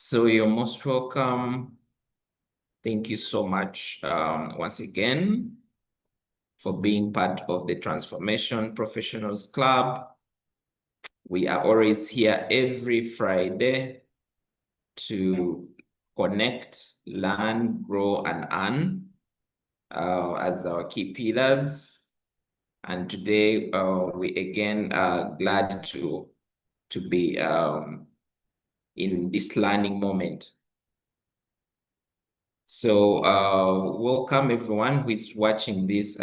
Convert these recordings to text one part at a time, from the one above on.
So you're most welcome. Thank you so much once again for being part of the Transformation Professionals Club. We are always here every Friday to connect, learn, grow, and earn as our key pillars. And today we again are glad to be in this learning moment. So welcome everyone who is watching this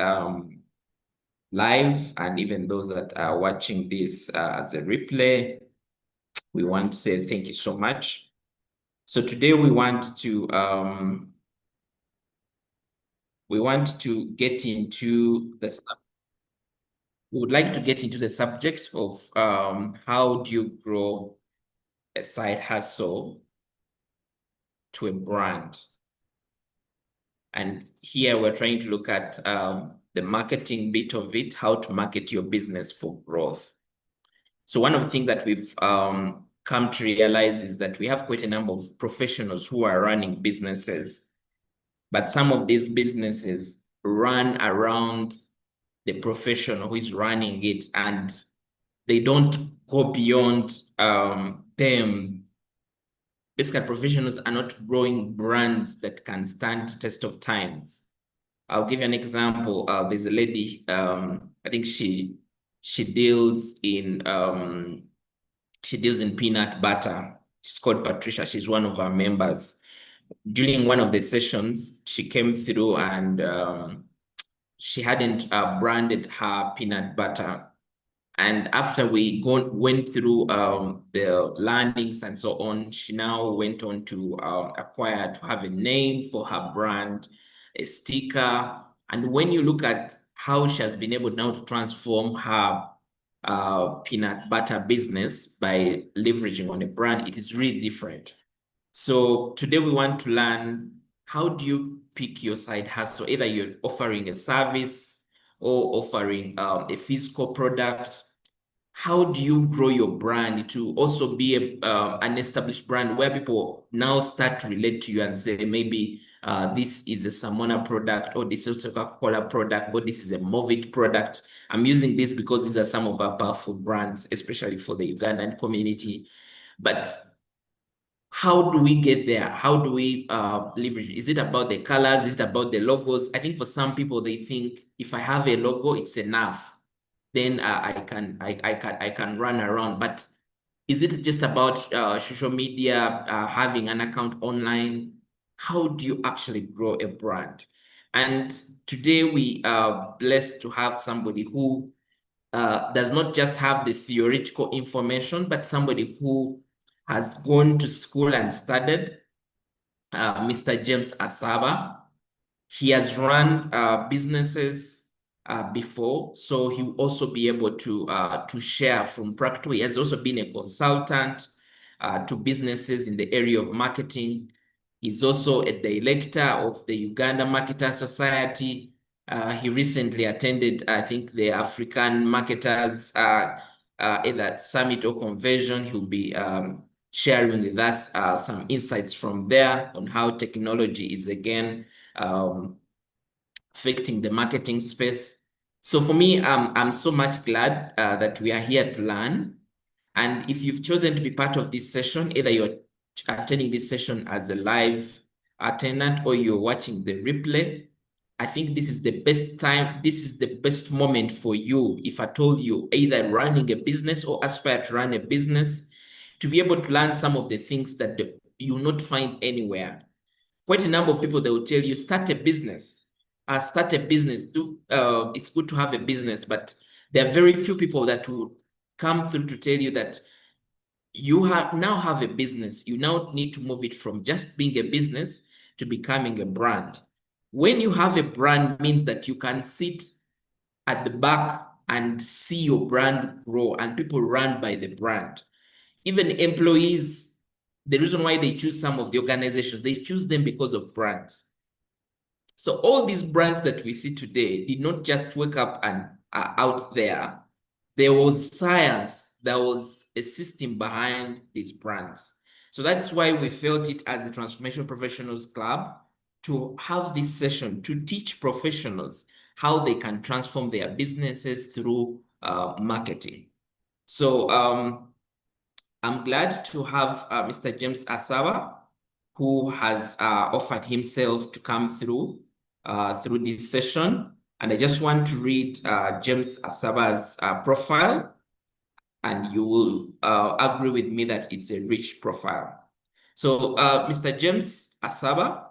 live, and even those that are watching this as a replay. We want to say thank you so much. So today we want to get into we would like to get into the subject of how do you grow a side hustle to a brand. And here we're trying to look at the marketing bit of it, how to market your business for growth. So one of the things that we've come to realize is that we have quite a number of professionals who are running businesses, but some of these businesses run around the professional who is running it, and they don't go beyond them. Basically, professionals are not growing brands that can stand the test of times. I'll give you an example. There's a lady, I think she deals in peanut butter. She's called Patricia. She's one of our members. During one of the sessions, she came through and she hadn't branded her peanut butter. And after we went through the landings and so on, she now went on to acquire to have a name for her brand, a sticker. And when you look at how she has been able now to transform her peanut butter business by leveraging on a brand, it is really different. So today we want to learn, how do you pick your side hustle? Either you're offering a service or offering a physical product. How do you grow your brand to also be an established brand where people now start to relate to you and say, maybe this is a Samona product, or this is a Coca-Cola product, or this is a Movit product. I'm using this because these are some of our powerful brands, especially for the Ugandan community. But how do we get there? How do we leverage? Is it about the colors? Is it about the logos? I think for some people, they think if I have a logo, it's enough. Then I can run around. But is it just about social media, having an account online? How do you actually grow a brand? And today we are blessed to have somebody who does not just have the theoretical information, but somebody who has gone to school and studied, Mr. James Asaba. He has run businesses before, so he will also be able to share from practical. He has also been a consultant to businesses in the area of marketing. He's also a director of the Uganda Marketer Society. He recently attended, I think, the African Marketers either summit or convention. He'll be sharing with us some insights from there on how technology is again affecting the marketing space. So for me, I'm so much glad that we are here to learn. And if you've chosen to be part of this session, either you're attending this session as a live attendant or you're watching the replay, I think this is the best time. This is the best moment for you. If I told you either running a business or aspire to run a business, to be able to learn some of the things that you will not find anywhere. Quite a number of people, they will tell you, start a business. Start a business. It's good to have a business, but there are very few people that will come through to tell you that you now have a business. You now need to move it from just being a business to becoming a brand. When you have a brand, means that you can sit at the back and see your brand grow, and people run by the brand. Even employees, the reason why they choose some of the organizations, they choose them because of brands. So all these brands that we see today did not just wake up and are out there. There was science, there was a system behind these brands. So that is why we felt it as the Transformation Professionals Club to have this session to teach professionals how they can transform their businesses through marketing. So I'm glad to have Mr. James Asaba, who has offered himself to come through this session. And I just want to read James Asaba's profile, and you will agree with me that it's a rich profile. So Mr. James Asaba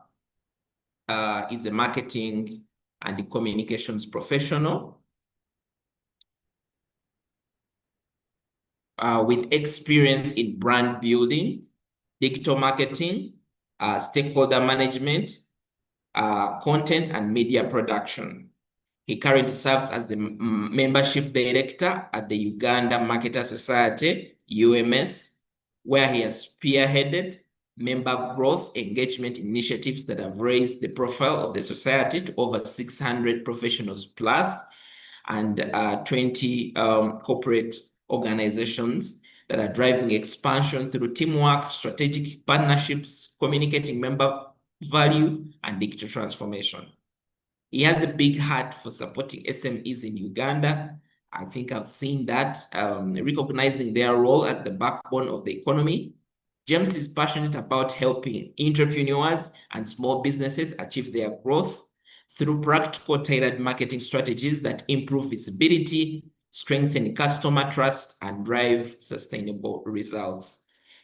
is a marketing and communications professional with experience in brand building, digital marketing, stakeholder management, content and media production. He currently serves as the membership director at the Uganda Marketer Society, UMS, where he has spearheaded member growth engagement initiatives that have raised the profile of the society to over 600 professionals plus and 20 corporate organizations that are driving expansion through teamwork, strategic partnerships, communicating member value, and digital transformation. He has a big heart for supporting SMEs in Uganda. I think I've seen that, recognizing their role as the backbone of the economy. James is passionate about helping entrepreneurs and small businesses achieve their growth through practical, tailored marketing strategies that improve visibility, strengthen customer trust, and drive sustainable results.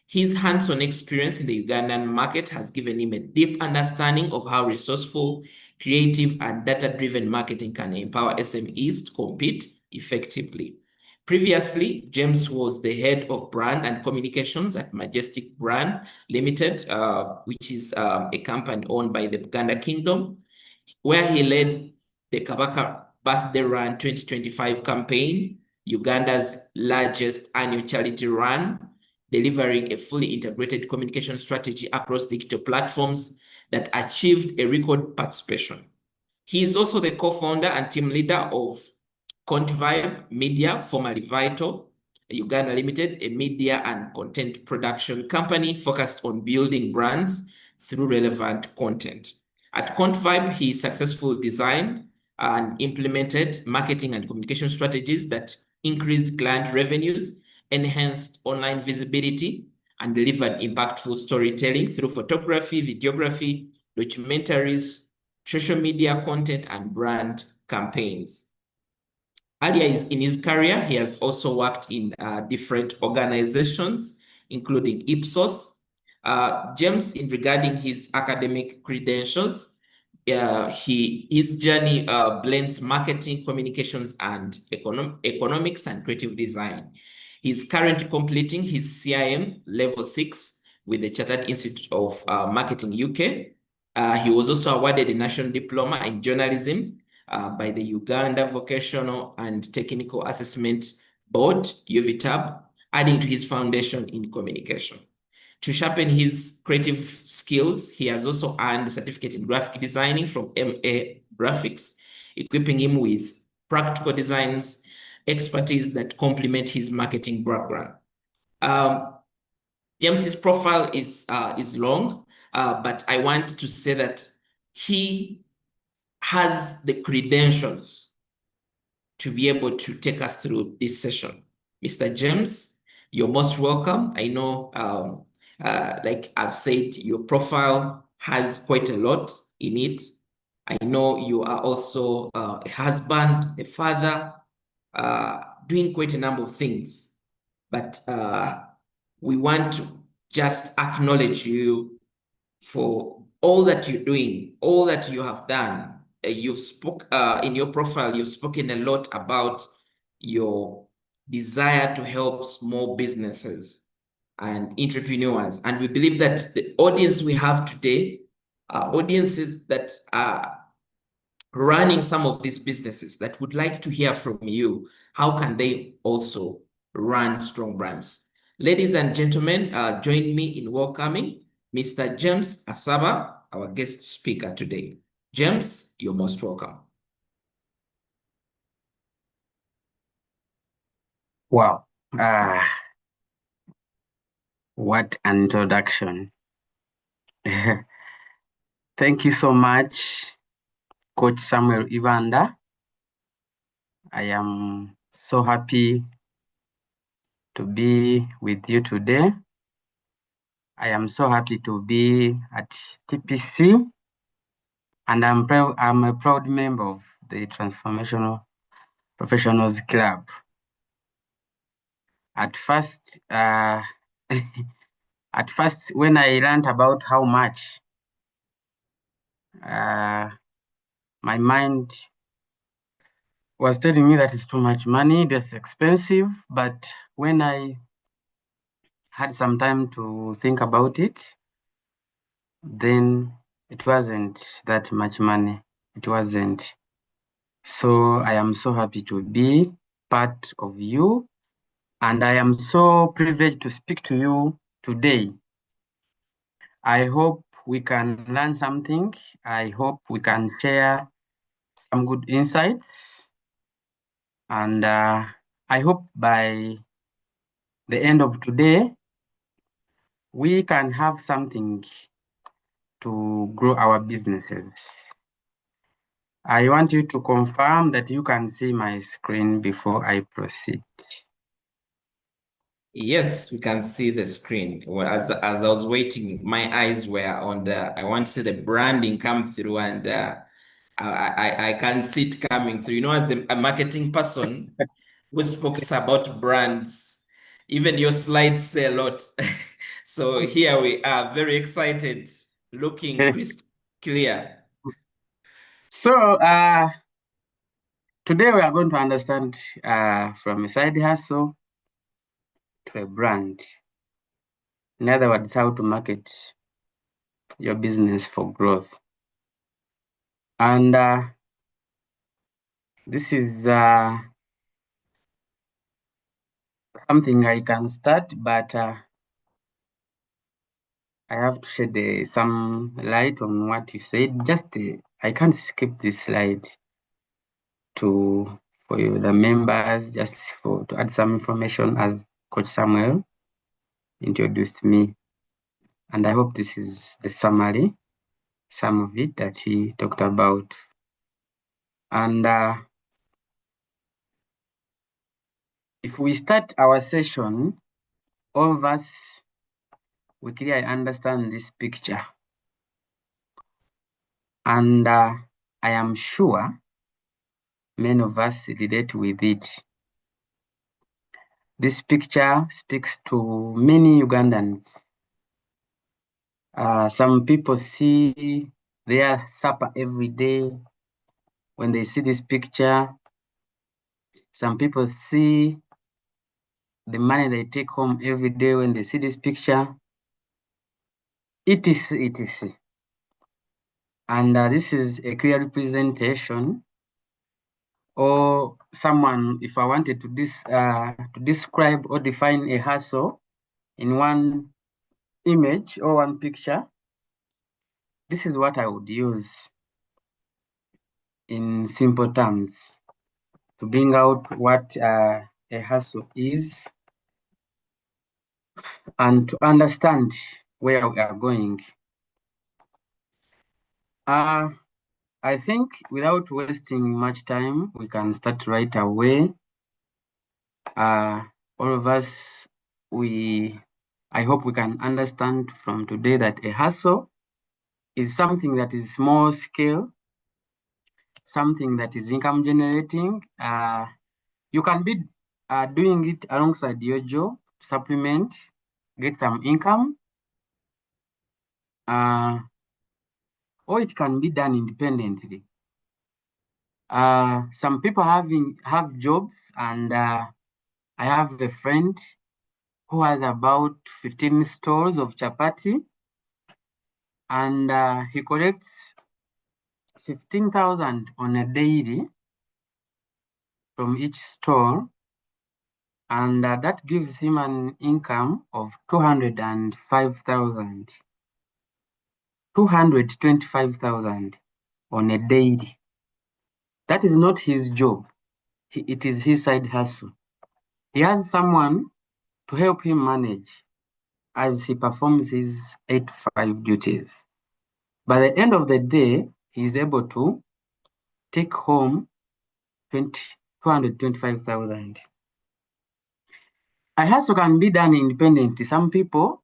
His hands-on experience in the Ugandan market has given him a deep understanding of how resourceful, creative, and data-driven marketing can empower SMEs to compete effectively. Previously, James was the head of brand and communications at Majestic Brand Limited, which is a company owned by the Uganda Kingdom, where he led the Kabaka Birthday Run 2025 campaign, Uganda's largest annual charity run, delivering a fully integrated communication strategy across digital platforms that achieved a record participation. He is also the co-founder and team leader of Convibe Media, formerly Vital, Uganda Limited, a media and content production company focused on building brands through relevant content. At Convibe, he successfully designed and implemented marketing and communication strategies that increased client revenues, enhanced online visibility, and delivered impactful storytelling through photography, videography, documentaries, social media content, and brand campaigns. Earlier in his career, he has also worked in different organizations, including Ipsos. James, in regarding his academic credentials, his journey blends marketing, communications, and economics and creative design. He's currently completing his CIM Level 6 with the Chartered Institute of Marketing UK. He was also awarded a National Diploma in Journalism by the Uganda Vocational and Technical Assessment Board, UVTAB, adding to his foundation in communication. To sharpen his creative skills, he has also earned a certificate in graphic designing from MA Graphics, equipping him with practical designs, expertise that complement his marketing background. James's profile is long, but I want to say that he has the credentials to be able to take us through this session. Mr. James, you're most welcome. I know, like I've said, your profile has quite a lot in it. I know you are also a husband, a father, doing quite a number of things. But we want to just acknowledge you for all that you're doing, all that you have done. You've spoke in your profile, you've spoken a lot about your desire to help small businesses and entrepreneurs. And we believe that the audience we have today are audiences that are running some of these businesses that would like to hear from you. How can they also run strong brands? Ladies and gentlemen, join me in welcoming Mr. James Asaba, our guest speaker today. James, you're most welcome. Wow. What an introduction. Thank you so much, Coach Samuel Ivanda. I am so happy to be with you today. I am so happy to be at TPC, and I'm a proud member of the Transformational Professionals Club. At first, when I learned about how much, my mind was telling me that it's too much money, that's expensive. But when I had some time to think about it, then it wasn't that much money. It wasn't. So I am so happy to be part of you, and I am so privileged to speak to you today. I hope we can learn something. I hope we can share some good insights. And I hope by the end of today, we can have something to grow our businesses. I want you to confirm that you can see my screen before I proceed. Yes, we can see the screen. Well, as I was waiting, my eyes were on I want to see the branding come through, and I can see it coming through. You know, as a marketing person who speaks about brands, even your slides say a lot. So here we are, very excited, looking crisp, clear. So today we are going to understand from a side hustle to a brand. In other words, how to market your business for growth. And this is something I can start, but I have to shed some light on what you said. Just I can't skip this slide to for you, the members, just to add some information as Coach Samuel introduced me. And I hope this is the summary, some of it that he talked about. And if we start our session, all of us, we clearly understand this picture. And I am sure many of us relate with it. This picture speaks to many Ugandans. Some people see their supper every day when they see this picture. Some people see the money they take home every day when they see this picture. Etc. etc. And this is a clear representation, or someone, if I wanted to describe or define a hustle in one image or one picture, this is what I would use in simple terms to bring out what a hustle is and to understand where we are going. I think without wasting much time, we can start right away. All of us, I hope we can understand from today that a hustle is something that is small scale, something that is income generating. You can be doing it alongside your job to supplement, get some income, or it can be done independently. Some people have jobs, and I have a friend who has about 15 stores of chapati, and he collects 15,000 on a daily from each store, and that gives him an income of 205,000, 225,000 on a daily. That is not his job. It is his side hustle. He has someone to help him manage. as he performs his 8 to 5 duties. By the end of the day, he is able to take home 225,000. A hustle can be done independently. Some people,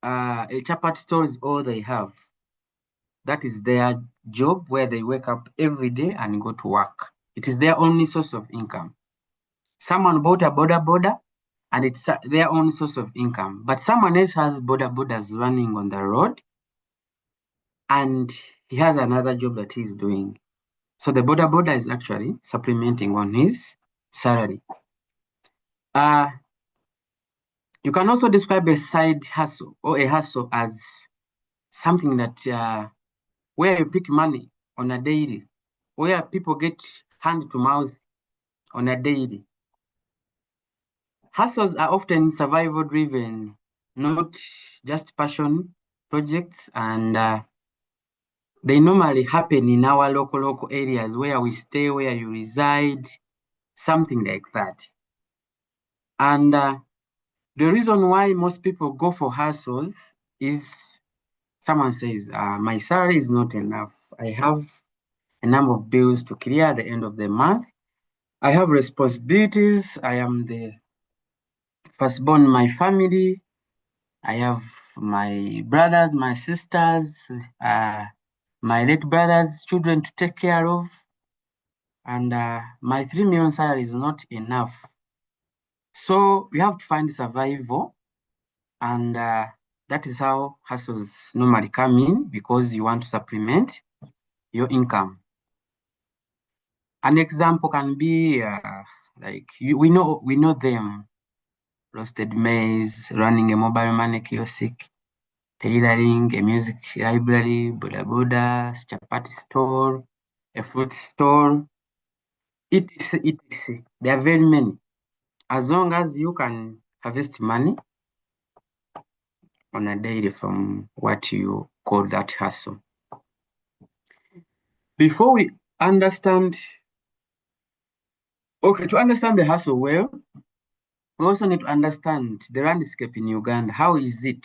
a chapati store is all they have. That is their job where they wake up every day and go to work. It is their only source of income. Someone bought a boda and it's their own source of income. But someone else has bodas running on the road and he has another job that he's doing. So the boda is actually supplementing on his salary. You can also describe a side hustle or a hustle as something that where you pick money on a daily, where people get hand to mouth on a daily. Hustles are often survival driven, not just passion projects, and they normally happen in our local areas where we stay, where you reside, something like that. And the reason why most people go for hustles is someone says, my salary is not enough. I have a number of bills to clear at the end of the month. I have responsibilities. I am the firstborn in my family. I have my brothers, my sisters, my late brothers' children to take care of. And my 3 million salary is not enough. So we have to find survival. And that is how hustles normally come in because you want to supplement your income. An example can be like we know them: roasted maize, running a mobile money kiosk, tailoring, a music library, boda, chapati store, a fruit store. Etc. There are very many. As long as you can harvest money on a daily from what you call that hustle. Before we understand, to understand the hustle well, we also need to understand the landscape in Uganda. How is it?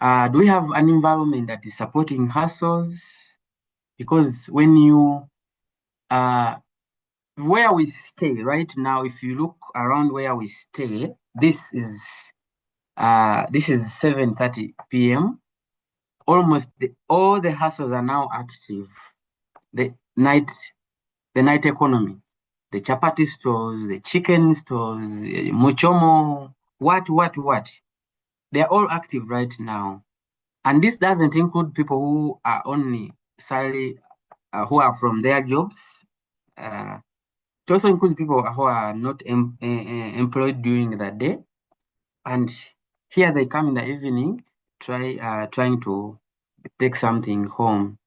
Do we have an environment that is supporting hustles? Because when you, where we stay right now, if you look around where we stay, this is 7:30 p.m. Almost all the hustles are now active. The night economy, the chapati stores, the chicken stores, muchomo, what. They're all active right now. And this doesn't include people who are only salary, who are from their jobs. It also includes people who are not employed during the day. And here they come in the evening, trying to take something home.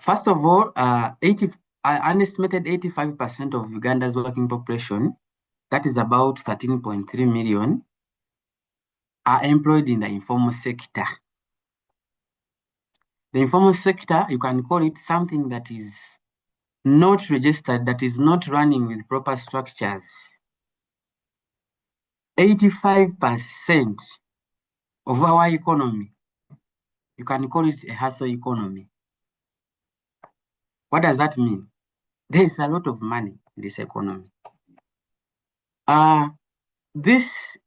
First of all, an estimated 85% of Uganda's working population, that is about 13.3 million, are employed in the informal sector. The informal sector, you can call it something that is not registered, that is not running with proper structures. 85% of our economy, you can call it a hustle economy. What does that mean? There is a lot of money in this economy. This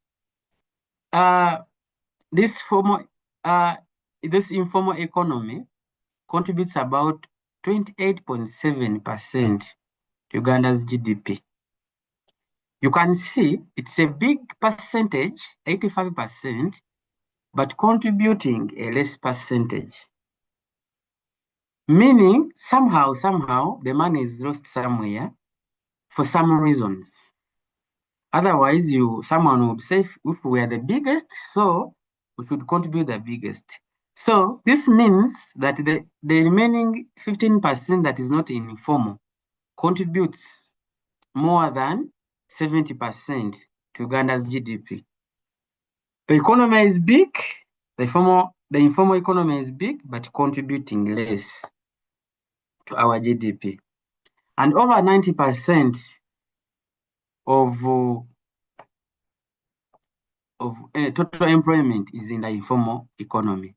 informal economy contributes about 28.7% to Uganda's GDP. You can see it's a big percentage, 85%, but contributing a less percentage. Meaning, somehow, the money is lost somewhere for some reasons. Otherwise, someone would say, if we are the biggest, so we should contribute the biggest. So this means that the remaining 15% that is not informal contributes more than 70% to Uganda's GDP. The economy is big, the informal economy is big, but contributing less to our GDP. And over 90% of of total employment is in the informal economy.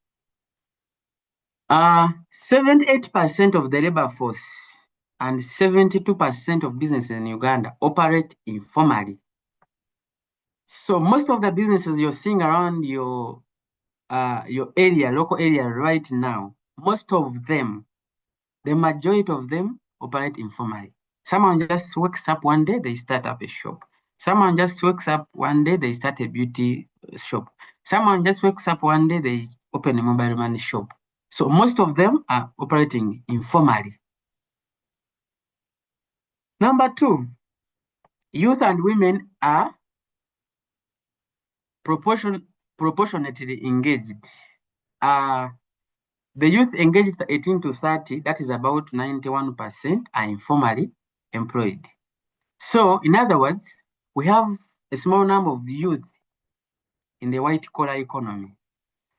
78% of the labor force and 72% of businesses in Uganda operate informally. So most of the businesses you're seeing around your area, local area right now, most of them, the majority of them operate informally. Someone just wakes up one day, they start up a shop. Someone just wakes up one day, they start a beauty shop. Someone just wakes up one day, they open a mobile money shop. So most of them are operating informally. Number two, youth and women are proportionately engaged. The youth engaged 18 to 30, that is about 91%, are informally employed. So, in other words, we have a small number of youth in the white-collar economy,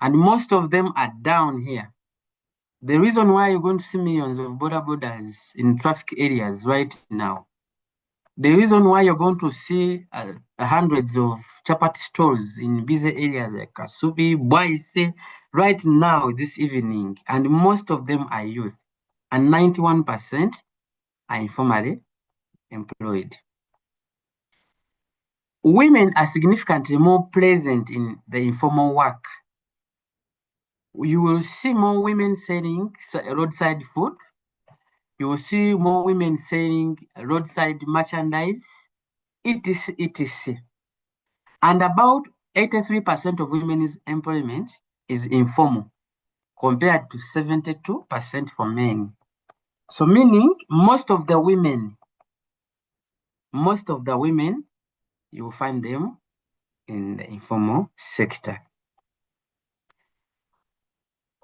and most of them are down here. The reason why you're going to see millions of border borders in traffic areas right now, the reason why you're going to see hundreds of chapati stores in busy areas like Kasubi, Bwaise, right now, this evening, and most of them are youth, and 91% are informally employed. Women are significantly more present in the informal work. You will see more women selling roadside food. You will see more women selling roadside merchandise, etc., etc. And about 83% of women's employment is informal, compared to 72% for men. So meaning most of the women, you will find them in the informal sector.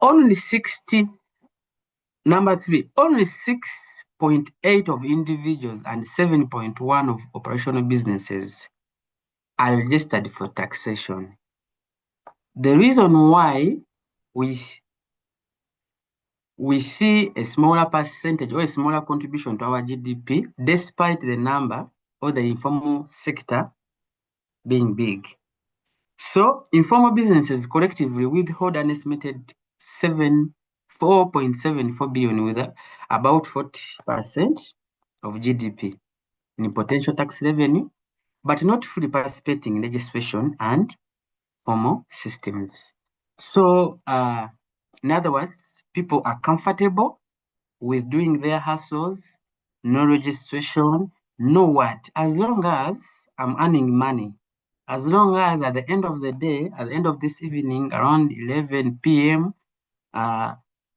Only 6.8 of individuals and 7.1 of operational businesses are registered for taxation. The reason why we see a smaller percentage or a smaller contribution to our GDP, despite the number or the informal sector being big. So informal businesses collectively withhold an estimated 4.74 billion, with about 40% of GDP in potential tax revenue, but not fully participating in legislation and formal systems. So, in other words, people are comfortable with doing their hustles, no registration, no what, as long as I'm earning money. As long as at the end of the day, at the end of this evening, around 11 p.m.,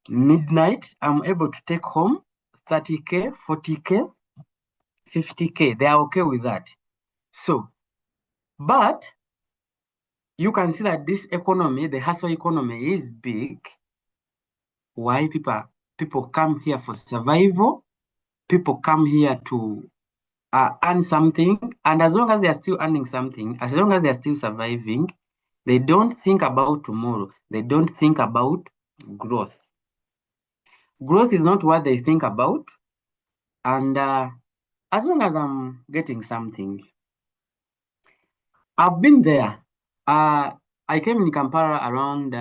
midnight, I'm able to take home 30K, 40K, 50K. They are okay with that. So, but you can see that this economy, the hustle economy, is big. Why? People come here for survival. People come here to earn something, and as long as they are still earning something, as long as they are still surviving, they don't think about tomorrow. They don't think about growth. Growth is not what they think about, and as long as I'm getting something, I've been there. I came in Kampala around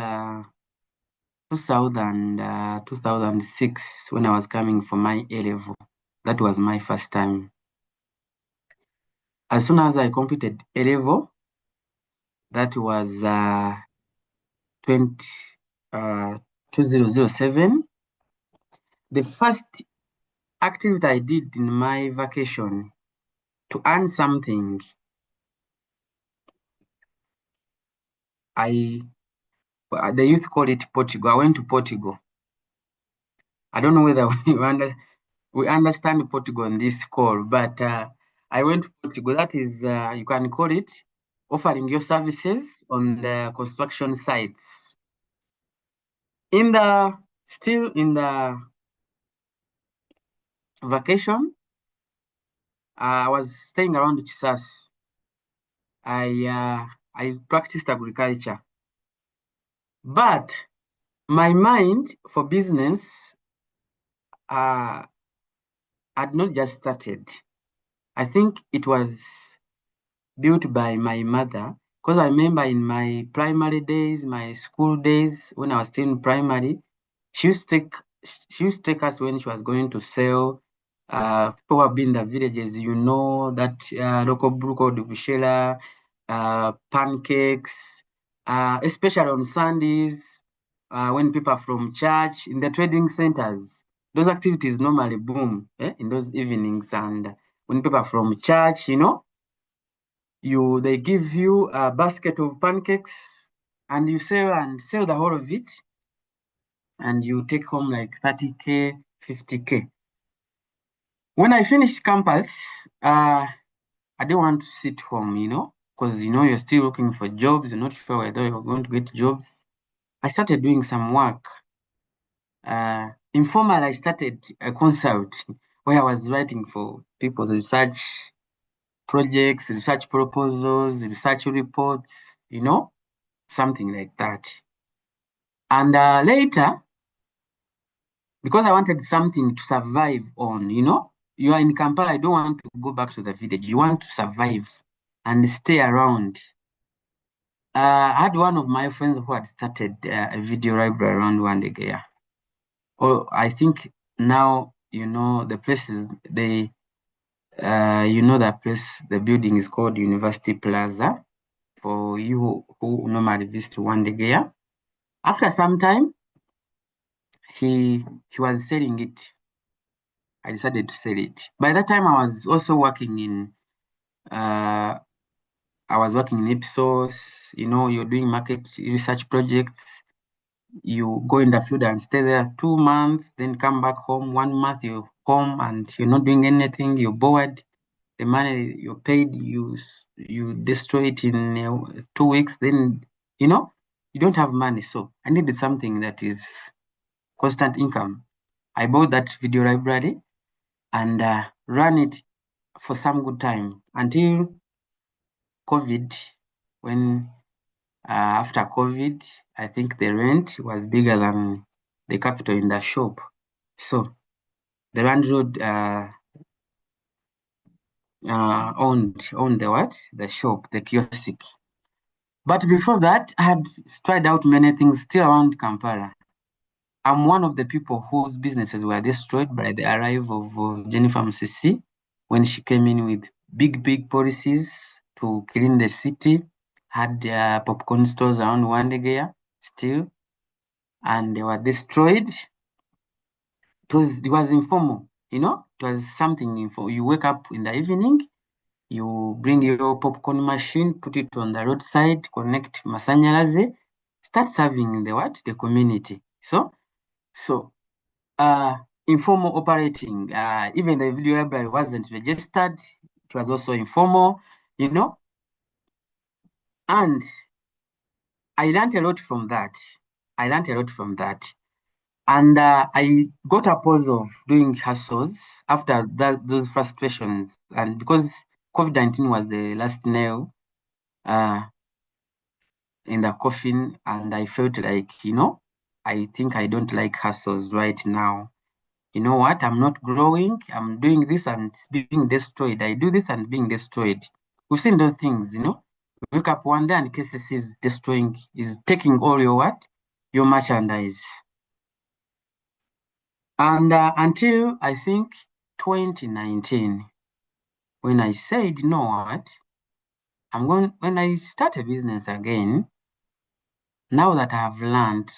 2006 when I was coming for my A-level. That was my first time. As soon as I completed A-level, that was 2007. The first activity I did in my vacation to earn something, the youth call it Portugal. I went to Portugal. I don't know whether we understand Portugal on this call, but I went to Portugal. That is, you can call it offering your services on the construction sites. Still in the vacation, I was staying around Chisas. I practiced agriculture, but my mind for business had not just started. I think it was built by my mother Because I remember in my primary days, my school days, when I was still in primary, she used to take us when she was going to sell. Probably in the villages, that local brew called bushera, pancakes, especially on Sundays, when people are from church, in the trading centers. Those activities normally boom in those evenings, and when people are from church, they give you a basket of pancakes and you sell the whole of it, and you take home like 30K, 50K. When I finished campus, I didn't want to sit home, because you're still looking for jobs, you're not sure whether you're going to get jobs. I started doing some work. Informal, I started a consult where I was writing for people's research projects, research proposals, research reports, something like that. And later, because I wanted something to survive on, you are in Kampala, I don't want to go back to the village. You want to survive and stay around. I had one of my friends who had started a video library around Wandegea. Oh, I think now, the place is, that place, the building is called University Plaza for you who normally visit Wandegea. After some time, he was selling it. I decided to sell it. By that time, I was also working in Ipsos. You're doing market research projects. You go in the field and stay there 2 months, then come back home. 1 month you're home and you're not doing anything. You're bored. The money you paid, you destroy it in 2 weeks. Then you don't have money. So I needed something that is constant income. I bought that video library and ran it for some good time until COVID. When after COVID, I think the rent was bigger than the capital in the shop. So the landlord owned the shop, the kiosk. But before that, I had tried out many things still around Kampala. I'm one of the people whose businesses were destroyed by the arrival of Jennifer Msisi when she came in with big policies to clean the city, had their popcorn stores around Wandegea still, and they were destroyed. It was informal, it was something informal. You wake up in the evening, you bring your popcorn machine, put it on the roadside, connect masanyalaze, start serving the community. So informal operating. Even the video library wasn't registered. It was also informal, and I learned a lot from that. And I got a pause of doing hustles after those frustrations. And because COVID-19 was the last nail in the coffin, and I felt like, I think I don't like hustles right now. You know what? I'm not growing. I'm doing this and it's being destroyed. I do this and being destroyed. We've seen those things, You wake up one day and KCC is taking all your merchandise. And until I think 2019, when I said, you know what? When I start a business again, now that I have learned,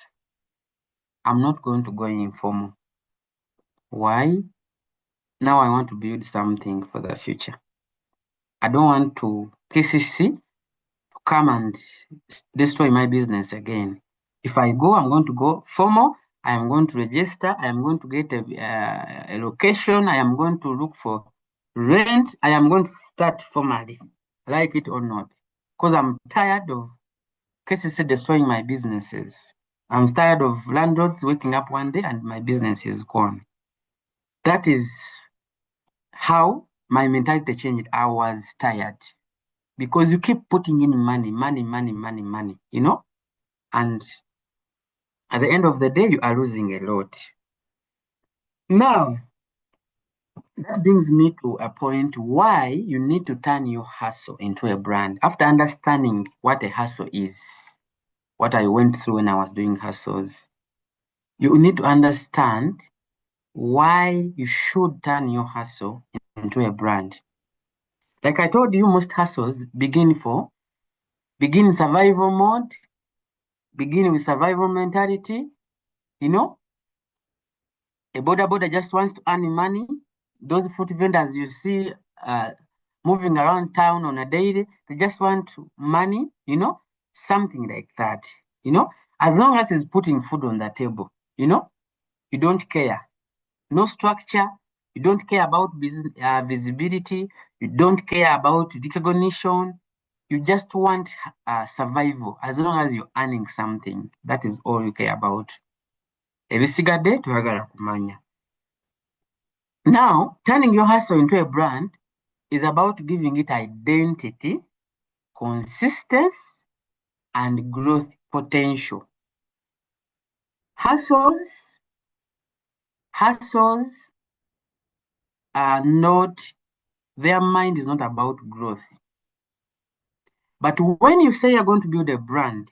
I'm not going to go informal. Why? Now I want to build something for the future. I don't want to KCC come and destroy my business again. If I go, I'm going to go formal. I am going to register. I am going to get a location. I am going to look for rent. I am going to start formally, like it or not, because I'm tired of KCC destroying my businesses. I'm tired of landlords waking up one day and my business is gone. That is how my mentality changed. I was tired because you keep putting in money, and at the end of the day, you are losing a lot. Now, That brings me to a point why you need to turn your hustle into a brand. After understanding what a hustle is, what I went through when I was doing hustles, you need to understand why you should turn your hustle into a brand. Like I told you, most hustles begin in survival mode, begin with survival mentality. You know, a border just wants to earn money. Those food vendors you see moving around town on a daily, they just want money, something like that. As long as it's putting food on the table, you don't care. No structure, you don't care about visibility, you don't care about recognition, you just want survival. As long as you're earning something, that is all you care about. Ebisigadde toyagala kumanya. Now, turning your hustle into a brand is about giving it identity, consistency, and growth potential. Hustles are not, their mind is not about growth. But when you say you're going to build a brand,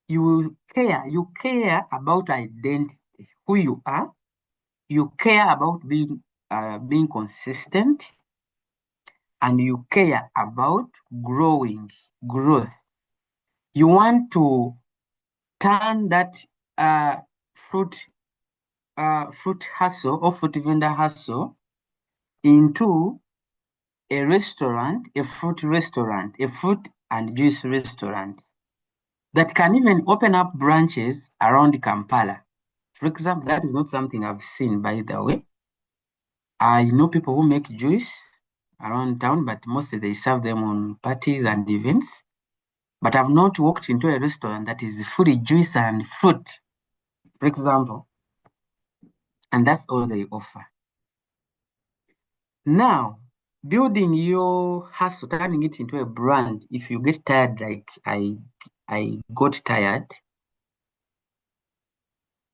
you care about identity, who you are. You care about being consistent, and you care about growth. You want to turn that fruit hustle or fruit vendor hustle into a restaurant, a fruit and juice restaurant that can even open up branches around Kampala. For example, that is not something I've seen, by the way. I know people who make juice around town, but mostly they serve them on parties and events. But I've not walked into a restaurant that is fully juice and fruit, for example, and that's all they offer. Now, building your hustle, turning it into a brand, if you get tired like I got tired,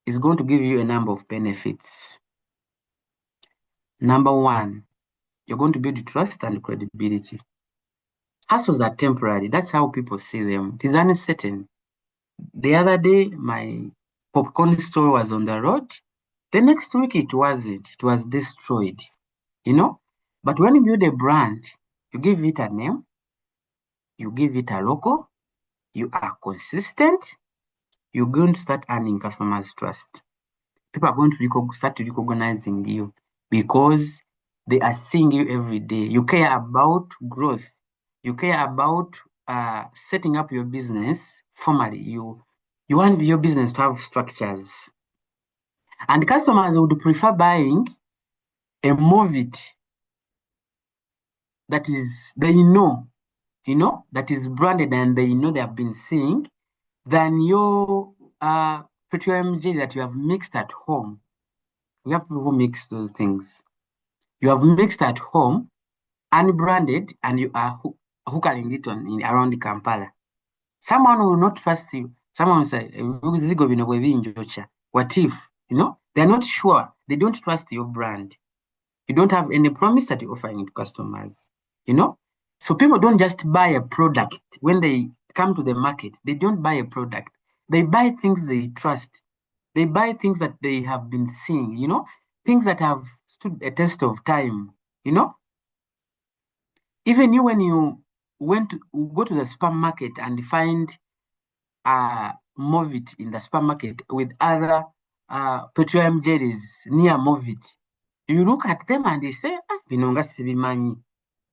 is going to give you a number of benefits. Number one, you're going to build trust and credibility. Hustles are temporary. That's how people see them. It is uncertain. The other day, my popcorn store was on the road. The next week, it wasn't. It was destroyed, But when you build a brand, you give it a name, you give it a logo, you are consistent, you're going to start earning customers' trust. People are going to start recognizing you because they are seeing you every day. You care about growth. You care about setting up your business formally. You want your business to have structures. And customers would prefer buying a Movit that is, they know, that is branded and they know they have been seeing, than your petroleum jelly that you have mixed at home. We have people who mix those things. You have mixed at home, unbranded, and you are hookering it around Kampala. Someone will not trust you. Someone will say, what if? They're not sure. They don't trust your brand. You don't have any promise that you're offering to customers. So people don't just buy a product when they come to the market. They don't buy a product. They buy things they trust. They buy things that they have been seeing, things that have stood a test of time, Even you, when you go to the supermarket and find Movit in the supermarket with other petroleum jellies near Movit, you look at them and they say, binonga sibimanyi.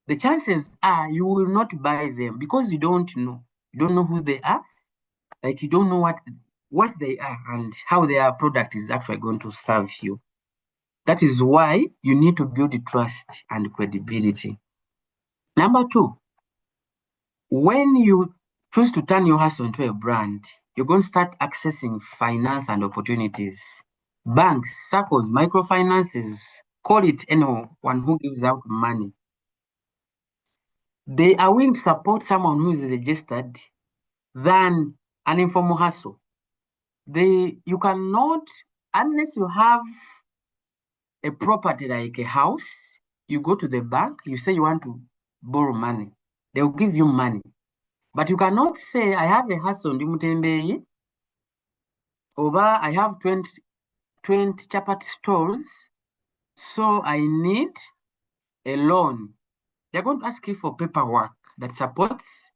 The chances are you will not buy them because you don't know. You don't know who they are. Like you don't know what they are and how their product is actually going to serve you. That is why you need to build trust and credibility. Number two, when you choose to turn your hustle into a brand, you're going to start accessing finance and opportunities. Banks, circles, microfinances, call it anyone who gives out money. They are willing to support someone who is registered than an informal hustle. You cannot, unless you have a property like a house, you go to the bank, you say you want to borrow money. They'll give you money. But you cannot say, I have a house on Mutembeyi, over I have 20 chapati stores, so I need a loan. They're going to ask you for paperwork that supports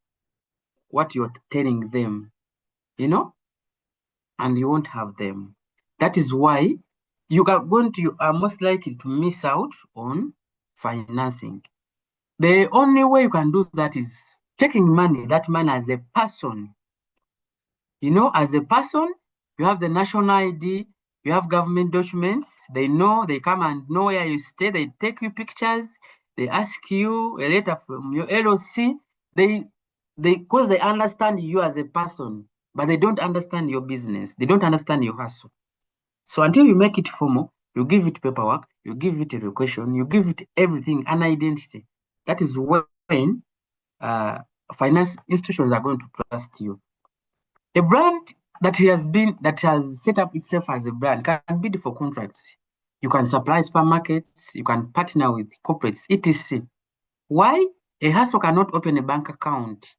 what you're telling them, and you won't have them. That is why you are most likely to miss out on financing. The only way you can do that is taking that money as a person. As a person, you have the national ID, you have government documents, they come and know where you stay, they take you pictures, they ask you a letter from your LOC, because they understand you as a person, but they don't understand your business, they don't understand your hustle. So until you make it formal, you give it paperwork, you give it a location, you give it everything, an identity. That is when finance institutions are going to trust you. A brand that has set up itself as a brand can bid for contracts. You can supply supermarkets, you can partner with corporates, etc. Why? A hustle cannot open a bank account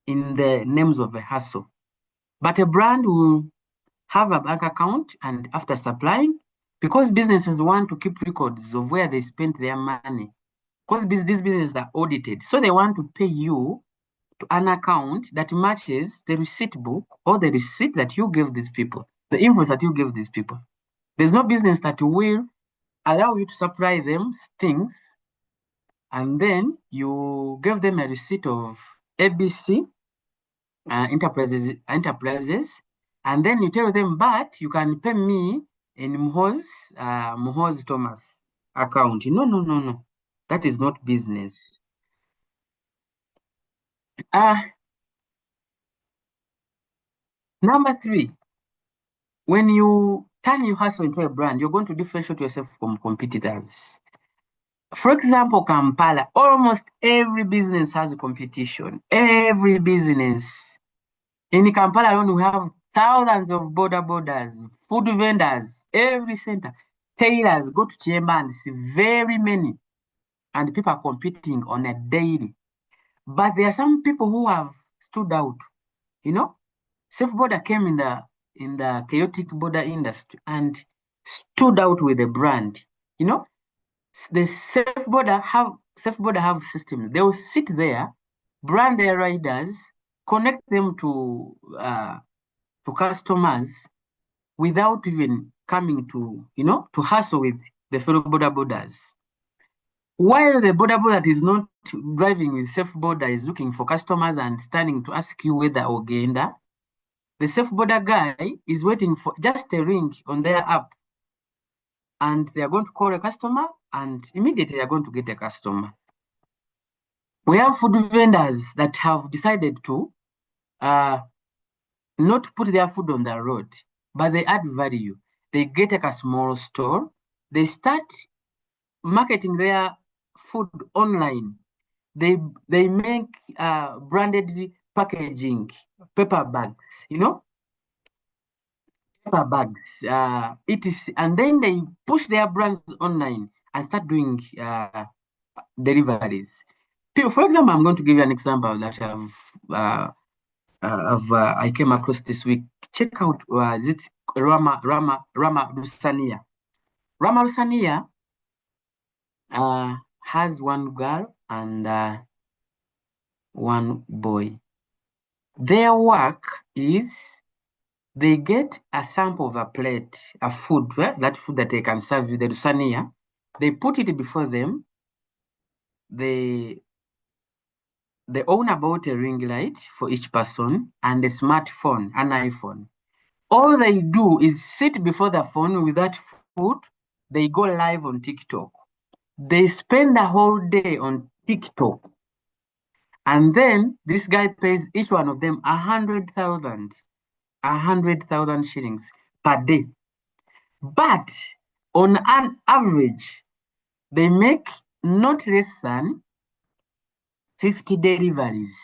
in the names of a hustle, but a brand will have a bank account, and after supplying, because businesses want to keep records of where they spent their money, because these businesses are audited, so they want to pay you to an account that matches the receipt book or the receipt that you give these people, the invoice that you give these people. There's no business that will allow you to supply them things and then you give them a receipt of ABC enterprises, and then you tell them, but you can pay me in Muhoz Thomas account. No. That is not business. Number 3, when you turn your hustle into a brand, you're going to differentiate yourself from competitors. For example, Kampala, almost every business has a competition. Every business. In Kampala alone, we have thousands of borders, food vendors, every center. Tailors go to chamber and see very many. And people are competing on a daily. But there are some people who have stood out. Safe Border came in the chaotic border industry and stood out with a brand. The Safe Border have systems. They will sit there, brand their riders, connect them to customers without even coming to hustle with the fellow borders. While the border that is not driving with Safe Border is looking for customers and standing to ask you whether Ogenda, the Safe Border guy is waiting for just a ring on their app, and they are going to call a customer, and immediately they are going to get a customer. We have food vendors that have decided to not put their food on the road, but they add value. They get a small store, they start marketing their food online. They make branded packaging, paper bags, paper bags, etc. And then they push their brands online and start doing deliveries. For example, I'm going to give you an example that I came across this week. Check out Rama Rusania. Rama Rusania has one girl and one boy. Their work is they get a sample of a plate, a food, right? That food that they can serve you, the Rusania. They put it before them. They own about a ring light for each person and a smartphone, an iPhone. All they do is sit before the phone with that food. They go live on TikTok. They spend the whole day on TikTok. And then this guy pays each one of them 100,000 shillings per day. But on an average, they make not less than 50 deliveries.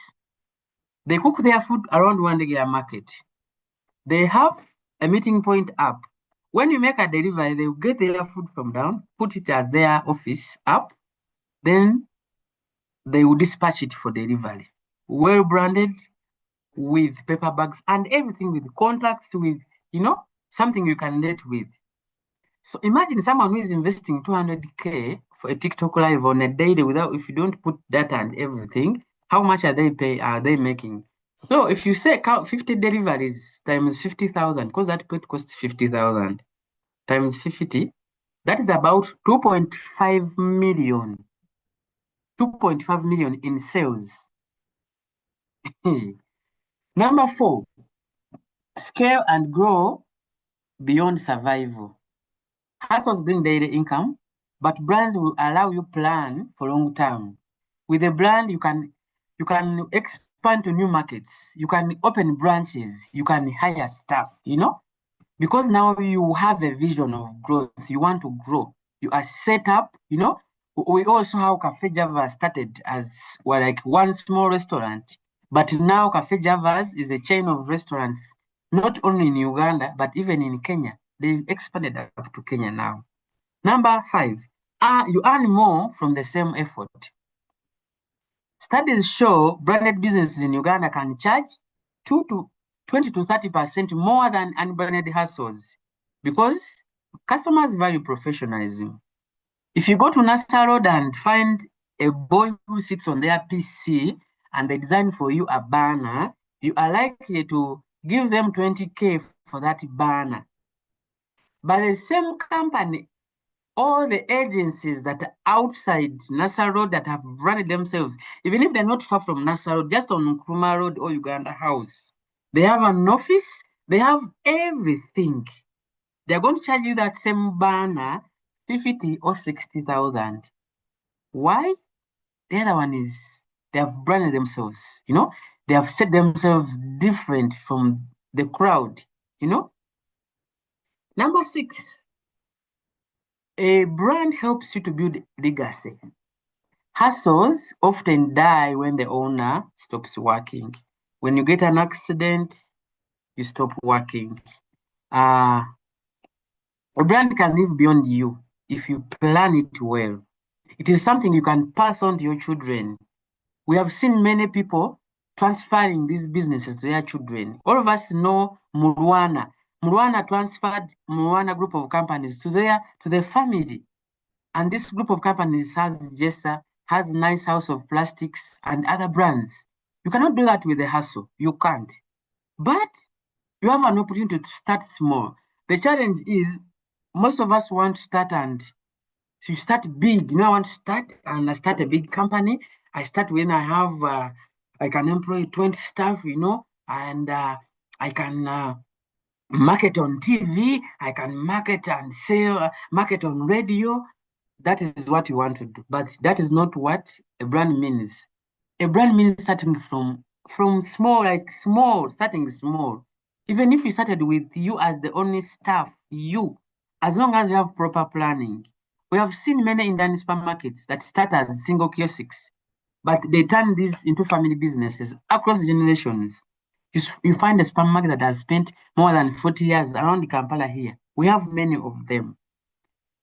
They cook their food around one day market. They have a meeting point app. When you make a delivery, they will get their food from down, put it at their office app, then they will dispatch it for delivery. Well branded with paper bags and everything, with contracts, with, something you can date with. So imagine someone who is investing 200K for a TikTok live on a daily if you don't put data and everything, how much are they making? So if you say count 50 deliveries times 50,000, because that plate costs 50,000 times 50, that is about 2.5 million. 2.5 million in sales. Number 4, scale and grow beyond survival. Hustles bring daily income, but brands will allow you plan for long term. With a brand, you can expand to new markets. You can open branches. You can hire staff. Because now you have a vision of growth. You want to grow. You are set up. We also have Cafe Java started as like one small restaurant, but now Cafe Java's is a chain of restaurants, not only in Uganda but even in Kenya. They've expanded up to Kenya now. Number 5, you earn more from the same effort. Studies show branded businesses in Uganda can charge 20 to 30% more than unbranded hustles because customers value professionalism. If you go to Nassau Road and find a boy who sits on their PC and they design for you a banner, you are likely to give them 20K for that banner. But the same company, all the agencies that are outside Nassau Road that have branded themselves, even if they're not far from Nassau Road, just on Nkrumah Road or Uganda House, they have an office, they have everything. They're going to charge you that same banner 50 or 60,000. Why? The other one is they have branded themselves, they have set themselves different from the crowd, Number 6, a brand helps you to build legacy. Hustles often die when the owner stops working. When you get an accident, you stop working. A brand can live beyond you if you plan it well. It is something you can pass on to your children. We have seen many people transferring these businesses to their children. All of us know Murwana. Murwana transferred Murwana group of companies to their family. And this group of companies has Jessa, has Nice House of Plastics and other brands. You cannot do that with a hustle. You can't. But you have an opportunity to start small. The challenge is most of us want to start and you start big. I want to start and I start a big company. I start when I have, I can employ 20 staff, and I can market on TV. I can market and sell, market on radio. That is what you want to do. But that is not what a brand means. A brand means starting from small, starting small. Even if you started with you as the only staff, as long as you have proper planning. We have seen many Indian supermarkets that start as single kiosks, but they turn these into family businesses across generations. You find a supermarket that has spent more than 40 years around Kampala here. We have many of them.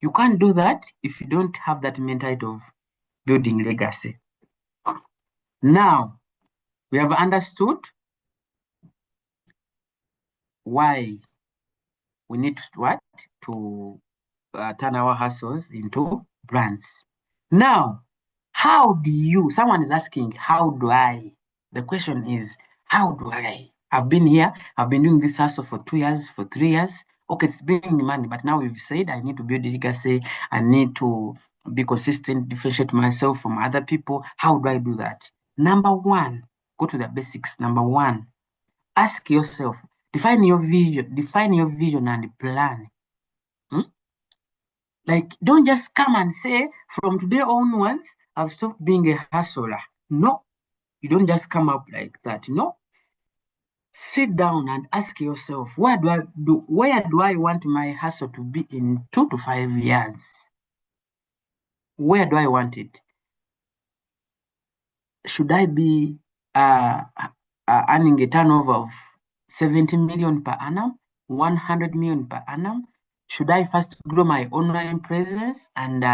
You can't do that if you don't have that mentality of building legacy. Now, we have understood why we need to turn our hustles into brands. Now, someone is asking, how do I? The question is, how do I? I've been here, I've been doing this hustle for 2 years, for 3 years. Okay, it's bringing money, but now we've said I need to build legacy, I need to be consistent, differentiate myself from other people. How do I do that? Number 1, go to the basics. Number 1, ask yourself, define your vision and plan. Like, don't just come and say, from today onwards, I've stopped being a hustler. No, you don't just come up like that. No. Sit down and ask yourself, where do I want my hustle to be in 2 to 5 years? Where do I want it? Should I be earning a turnover of 70 million per annum, 100 million per annum? should I first grow my online presence? And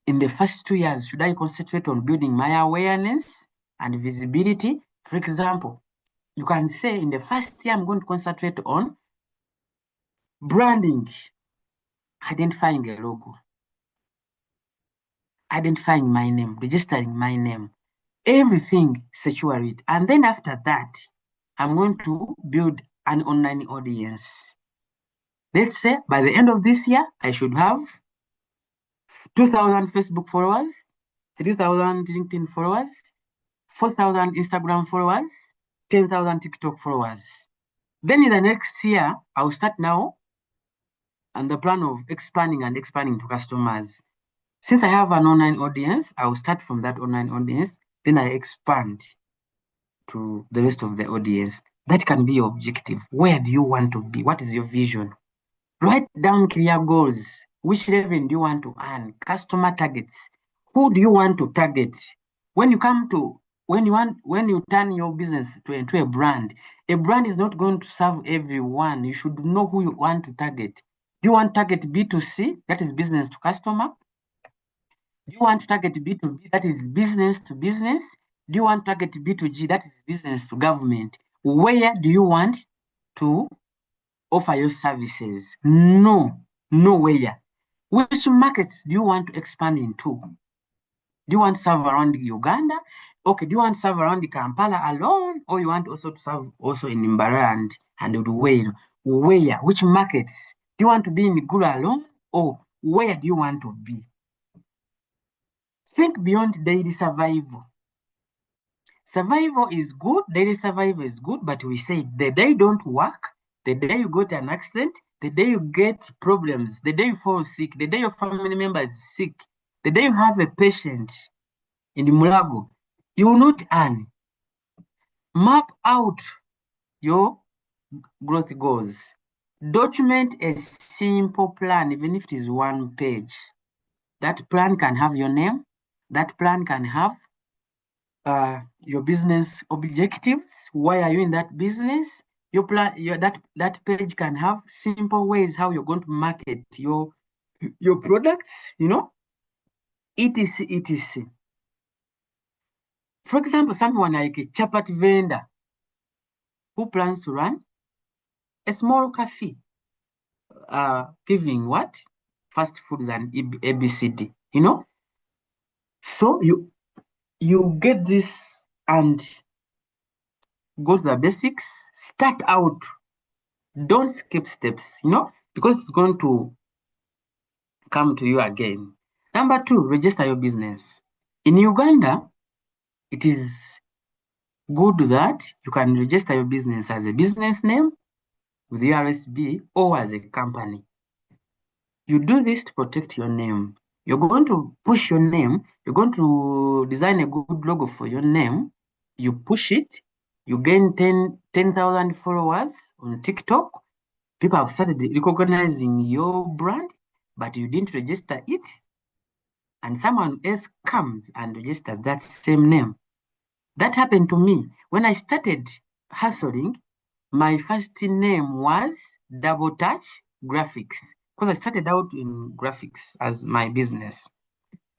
in the first 2 years, should I concentrate on building my awareness and visibility? For example, you can say in the first year, I'm going to concentrate on branding, identifying a logo, identifying my name, registering my name, everything, secure it. And then after that, I'm going to build an online audience. Let's say by the end of this year, I should have 2,000 Facebook followers, 3,000 LinkedIn followers, 4,000 Instagram followers, 10,000 TikTok followers. Then in the next year, I'll start now on the plan of expanding to customers. Since I have an online audience, I'll start from that online audience, then I expand to the rest of the audience. That can be your objective. Where do you want to be? What is your vision? Write down clear goals. Which revenue do you want to earn? Customer targets. Who do you want to target? When you turn your business into a brand is not going to serve everyone. You should know who you want to target. Do you want to target B2C, that is business to customer? Do you want to target B2B, that is business to business? Do you want to target B2G, that is business to government? Where do you want to offer your services? Nowhere. Which markets do you want to expand into? Do you want to serve around Uganda? Okay, do you want to serve around Kampala alone? Or you want also to serve also in Mbarara and Uruwero? Where? Which markets? Do you want to be in Gulu alone? Or where do you want to be? Think beyond daily survival. Survival is good, daily survival is good, but we say the day you don't work, the day you got an accident, the day you get problems, the day you fall sick, the day your family member is sick, the day you have a patient in the Mulago, you will not earn. Map out your growth goals. Document a simple plan, even if it is 1 page. That plan can have your name. That plan can have your business objectives. Why are you in that business? Your plan, that page can have simple ways how you're going to market your products, etc. For example, someone like a chapati vendor who plans to run a small cafe, giving what? Fast foods and ABCD, So you get this and go to the basics, start out. Don't skip steps, because it's going to come to you again. Number 2, register your business. In Uganda, it is good that you can register your business as a business name with the RSB or as a company. You do this to protect your name. You're going to push your name. You're going to design a good logo for your name. You push it. You gain 10,000 followers on TikTok. People have started recognizing your brand, but you didn't register it. And someone else comes and registers that same name. That happened to me. When I started hustling, my first name was Double Touch Graphics, because I started out in graphics as my business.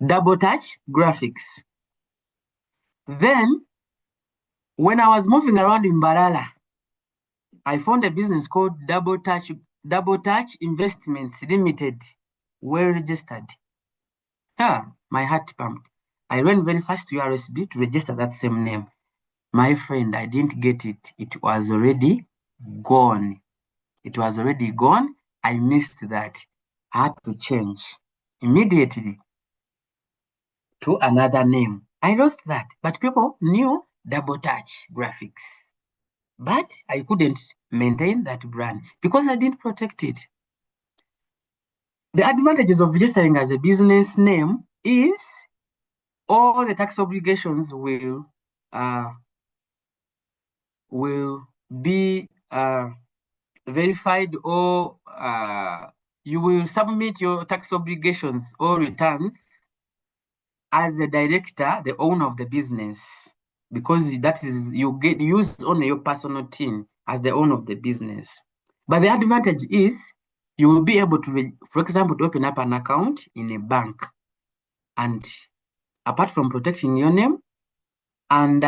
Double Touch Graphics. Then, when I was moving around in Mbarara, I found a business called Double Touch Investments Limited, well registered. My heart pumped. I ran very fast to RSB to register that same name. My friend, I didn't get it. It was already gone. I missed that. I had to change immediately to another name. I lost that, but people knew Double Touch Graphics. But I couldn't maintain that brand because I didn't protect it. The advantages of registering as a business name is all the tax obligations will be verified, or you will submit your tax obligations or returns as a director, the owner of the business, because that is, you get used only your personal team as the owner of the business. But the advantage is you will be able to, for example, to open up an account in a bank. And apart from protecting your name, and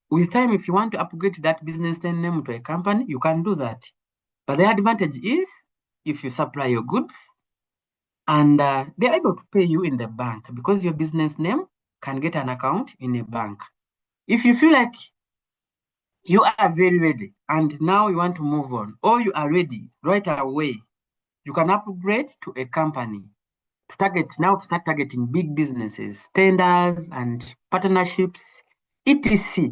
with time, if you want to upgrade that business name to a company, you can do that. But the advantage is if you supply your goods and they're able to pay you in the bank because your business name can get an account in a bank. If you feel like you are very ready and now you want to move on, or you are ready right away, you can upgrade to a company to start targeting big businesses, tenders and partnerships, etc.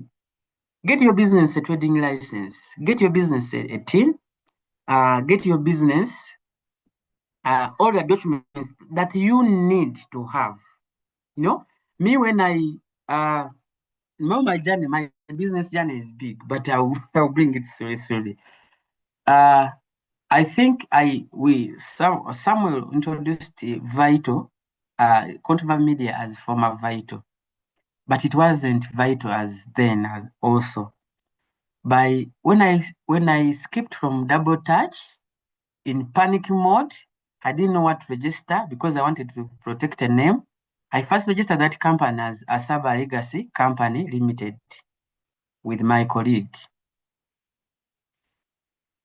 Get your business a trading license, get your business a TIN, get your business all the documents that you need to have. You know, me when my journey, my business journey is big, but I'll bring it slowly. I think Samuel introduced Vital, Contour Media as former Vital, but it wasn't Vital as then as also. By when I skipped from Double Touch in panic mode, I didn't know what to register because I wanted to protect a name. I first registered that company as Asaba Legacy Company Limited with my colleague.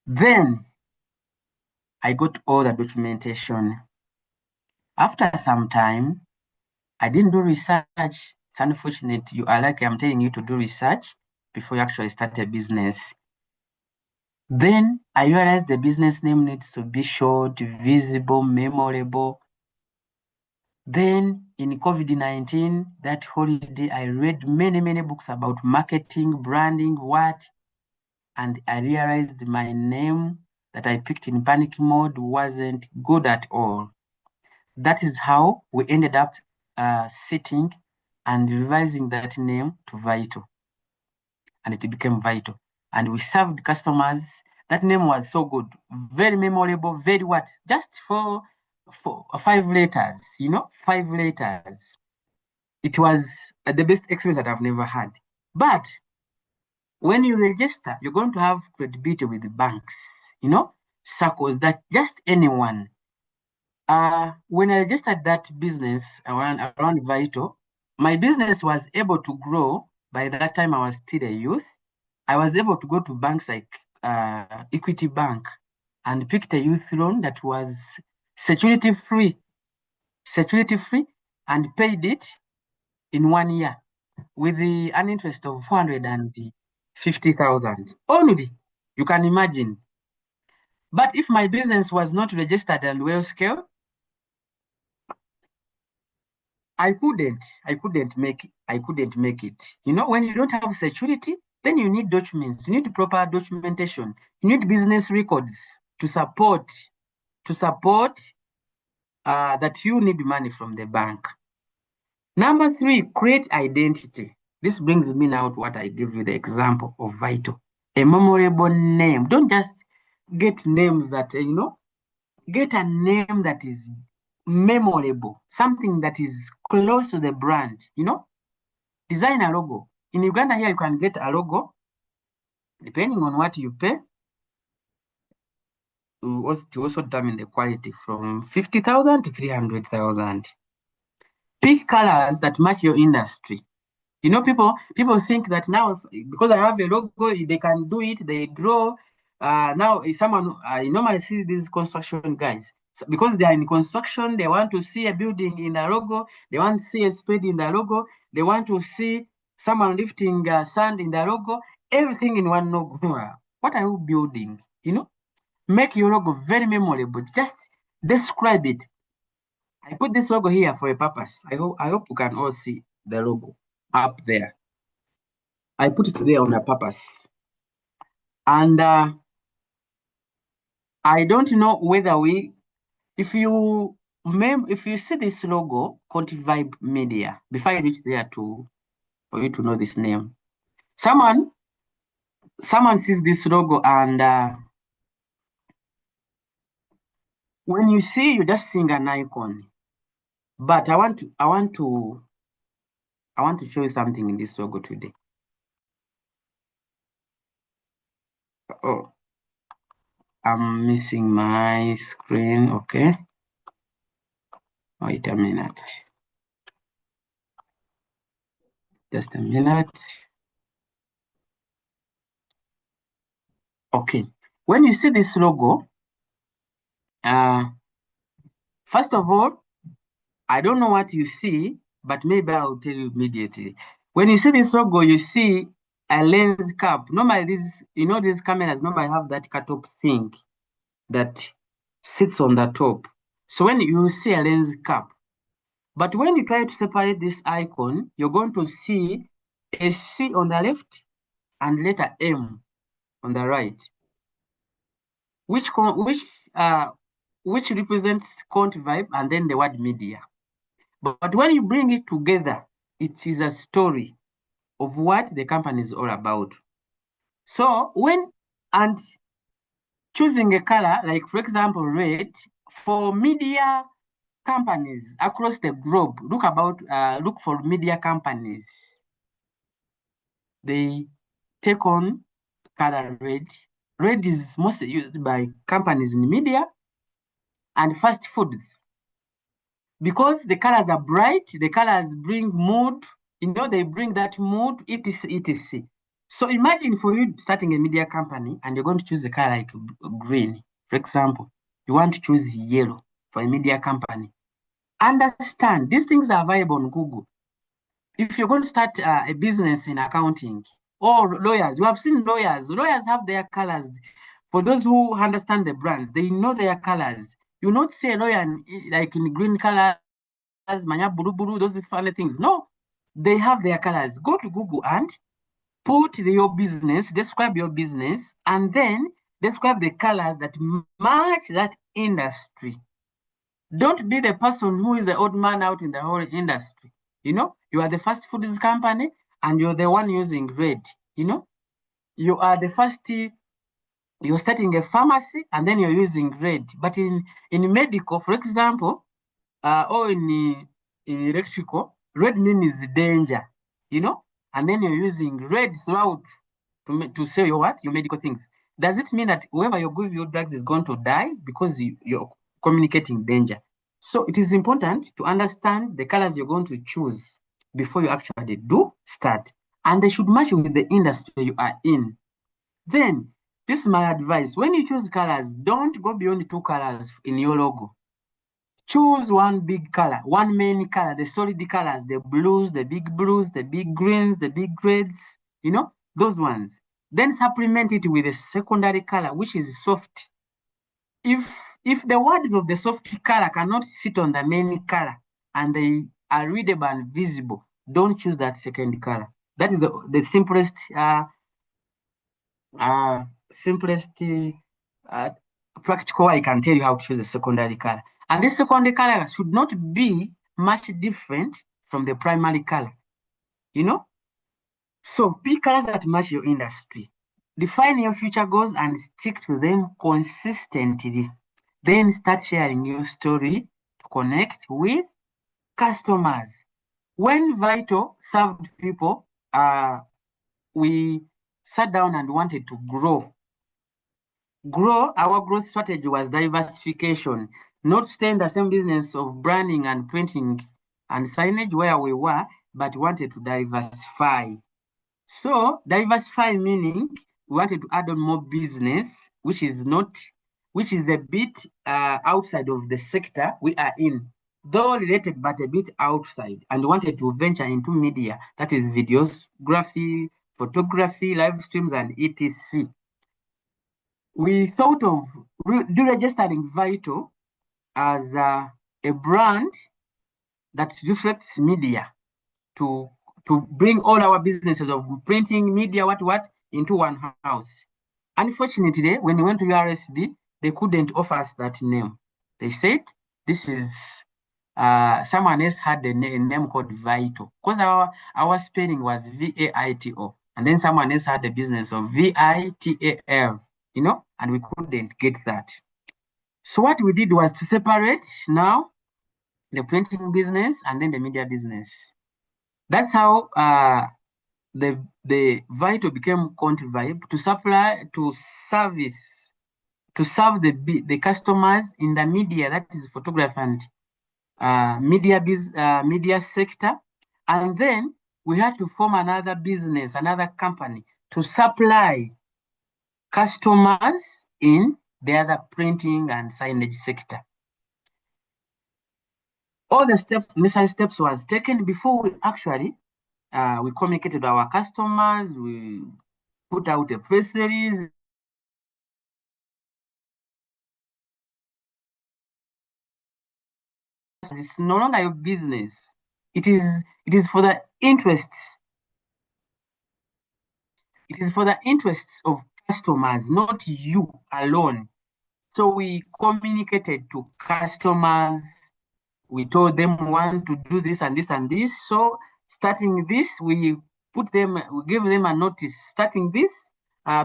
Then I got all the documentation. After some time, I didn't do research. It's unfortunate. You are like I'm telling you to do research before you actually start a business. Then I realized the business name needs to be short, visible, memorable. Then in COVID-19, that holiday, I read many books about marketing, branding, and I realized my name that I picked in panic mode wasn't good at all. That is how we ended up sitting and revising that name to Vital, and it became Vital. And we served customers. That name was so good, very memorable, very just for 5 letters, 5 letters. It was the best experience that I've never had. But when you register, you're going to have credibility with the banks, circles that just anyone. When I registered that business around Vital, my business was able to grow. By that time, I was still a youth. I was able to go to banks like Equity Bank and picked a youth loan that was security free, and paid it in 1 year with an interest of 450,000 only. You can imagine. But if my business was not registered and well scaled, I couldn't make it. When you don't have security, then you need documents, you need proper documentation, you need business records to support that you need money from the bank. Number 3, create identity. This brings me now to what I give you the example of Vital. A memorable name. Don't just get names that, get a name that is memorable, something that is close to the brand, Design a logo. In Uganda here, you can get a logo, depending on what you pay, to also determine the quality from 50,000 to 300,000. Pick colors that match your industry. People think that now because I have a logo, they can do it. They draw. Now, if someone I normally see these construction guys because they are in construction. They want to see a building in a logo. They want to see a spade in the logo. They want to see someone lifting sand in the logo. Everything in one logo. What are you building? Make your logo very memorable. Just describe it. I put this logo here for a purpose. I hope you can all see the logo up there. I put it there on a purpose. And I don't know whether if you see this logo, Vibe Media, before I reach there for you to know this name. Someone sees this logo and when you see, you just seeing an icon. But I want to show you something in this logo today. Oh, I'm missing my screen. Okay. Wait a minute. Just a minute. Okay. When you see this logo, first of all, I don't know what you see, but maybe I'll tell you immediately. When you see this logo, you see a lens cap. Normally, these cameras normally have that cut-off thing that sits on the top. So when you see a lens cap, but when you try to separate this icon, you're going to see a C on the left and letter M on the right, which represents Conte Vibe and then the word media. But when you bring it together, it is a story of what the company is all about. So and choosing a color, like for example, red, for media companies across the globe, look for media companies. They take on color red. Red is mostly used by companies in media and fast foods. Because the colors are bright, the colors bring mood, they bring that mood, etc, etc. So imagine for you starting a media company and you're going to choose the color like green. For example, you want to choose yellow for a media company. Understand, these things are available on Google. If you're going to start a business in accounting or lawyers, you have seen lawyers have their colors. For those who understand the brands, they know their colors. You not see a lawyer like in green colors, manya buru, those funny things. No, they have their colors. Go to Google and put your business, describe your business, and then describe the colors that match that industry. Don't be the person who is the odd man out in the whole industry. You are the fast foods company and you're the one using red. You are the first, you're starting a pharmacy and then you're using red. But in medical, for example, or in electrical, red means danger, and then you're using red throughout to say your medical things. Does it mean that whoever you give your drugs is going to die because you're communicating danger? So it is important to understand the colors you're going to choose before you actually do start. And they should match with the industry you are in. Then, this is my advice. When you choose colors, don't go beyond 2 colors in your logo. Choose one big color, one main color, the solid colors, the blues, the big greens, the big reds, those ones. Then supplement it with a secondary color, which is soft. If the words of the soft color cannot sit on the main color and they are readable and visible, don't choose that second color. That is the simplest practical way I can tell you how to choose a secondary color. And this secondary color should not be much different from the primary color, So pick colors that match your industry. Define your future goals and stick to them consistently. Then start sharing your story to connect with customers. When Vital served people, we sat down and wanted to grow. Our growth strategy was diversification, not stay in the same business of branding and printing and signage where we were, but wanted to diversify. So diversify meaning we wanted to add on more business, which is a bit outside of the sector we are in, though related, but a bit outside, and wanted to venture into media, that is videography, photography, live streams, and etc. We thought of registering Vital as a brand that reflects media to bring all our businesses of printing, media, what into one house. Unfortunately, when we went to URSB, they couldn't offer us that name. They said this is someone else had a name called Vital, because our spelling was VAITO, and then someone else had a business of VITAL, and we couldn't get that. So what we did was to separate now the printing business and then the media business. That's how the Vital became Conte Vibe to service to serve the customers in the media, that is photography and media sector. And then we had to form another business, another company to supply customers in the other printing and signage sector. All the steps, necessary steps was taken before we actually we communicated with our customers, we put out a press release. It's no longer your business. It is for the interests. It is for the interests of customers, not you alone. So we communicated to customers. We told them we want to do this and this and this. So starting this, we give them a notice. Starting this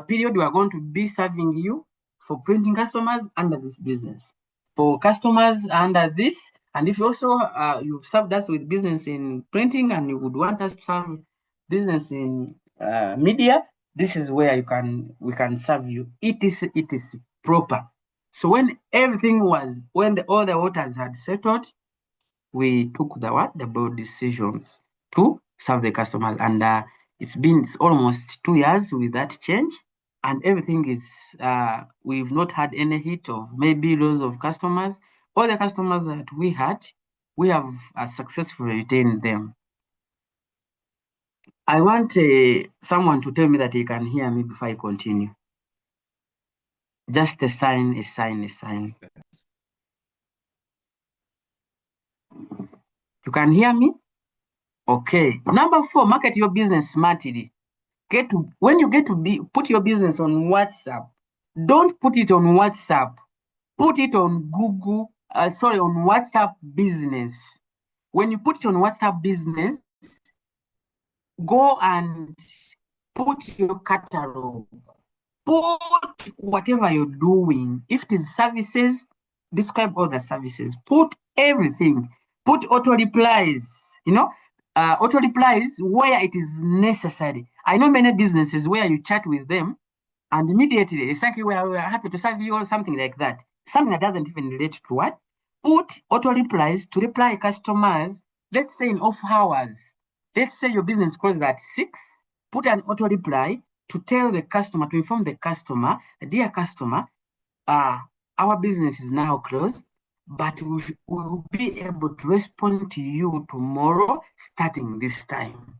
period, we are going to be serving you for printing customers under this business. For customers under this, and if you also you've served us with business in printing and you would want us to serve business in media, this is where we can serve you. It is proper. So when everything was, all the waters had settled, we took the board decisions to serve the customers. And it's almost 2 years with that change. And everything is, we've not had any hit of maybe loss of customers. All the customers that we had, we have successfully retained them. I want someone to tell me that he can hear me before I continue. Just a sign, a sign, a sign. You can hear me? Okay. Number 4, market your business smartly. When you put your business on WhatsApp, don't put it on WhatsApp. Put it on on WhatsApp business. When you put it on WhatsApp business, go and put your catalog. Put whatever you're doing. If it is services, describe all the services. Put everything. Put auto replies, auto replies where it is necessary. I know many businesses where you chat with them and immediately it's like we are happy to serve you or something like that. Something that doesn't even relate to what? Put auto replies to reply customers, let's say in off hours. Let's say your business closes at 6. Put an auto reply to tell the customer, to inform the customer, dear customer, our business is now closed, but we will be able to respond to you tomorrow starting this time.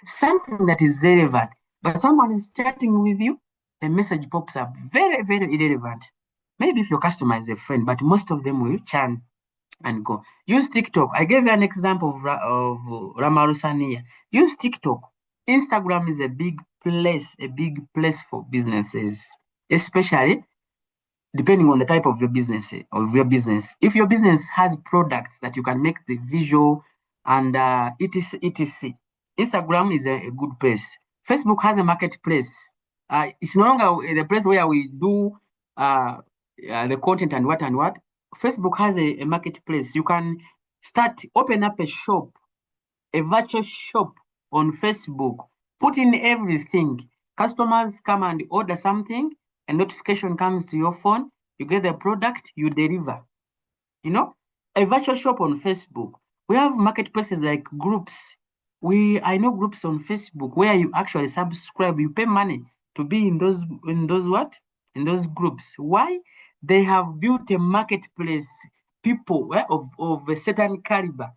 Something that is relevant. But someone is chatting with you, a message pops up, very, very irrelevant. Maybe if your customer is a friend, but most of them will churn and go. Use TikTok. I gave you an example of Ramarusania. Use TikTok. Instagram is a big place for businesses, especially depending on the type of your business. If your business has products that you can make the visual and etc. Instagram is a good place. Facebook has a marketplace. It's no longer the place where we do the content and what. Facebook has a marketplace. You can open up a shop, a virtual shop on Facebook. Put in everything. Customers come and order something, a notification comes to your phone, you get the product, you deliver. A virtual shop on Facebook. We have marketplaces like groups. I know groups on Facebook where you actually subscribe, you pay money to be in those groups. Why? They have built a marketplace, people of a certain caliber.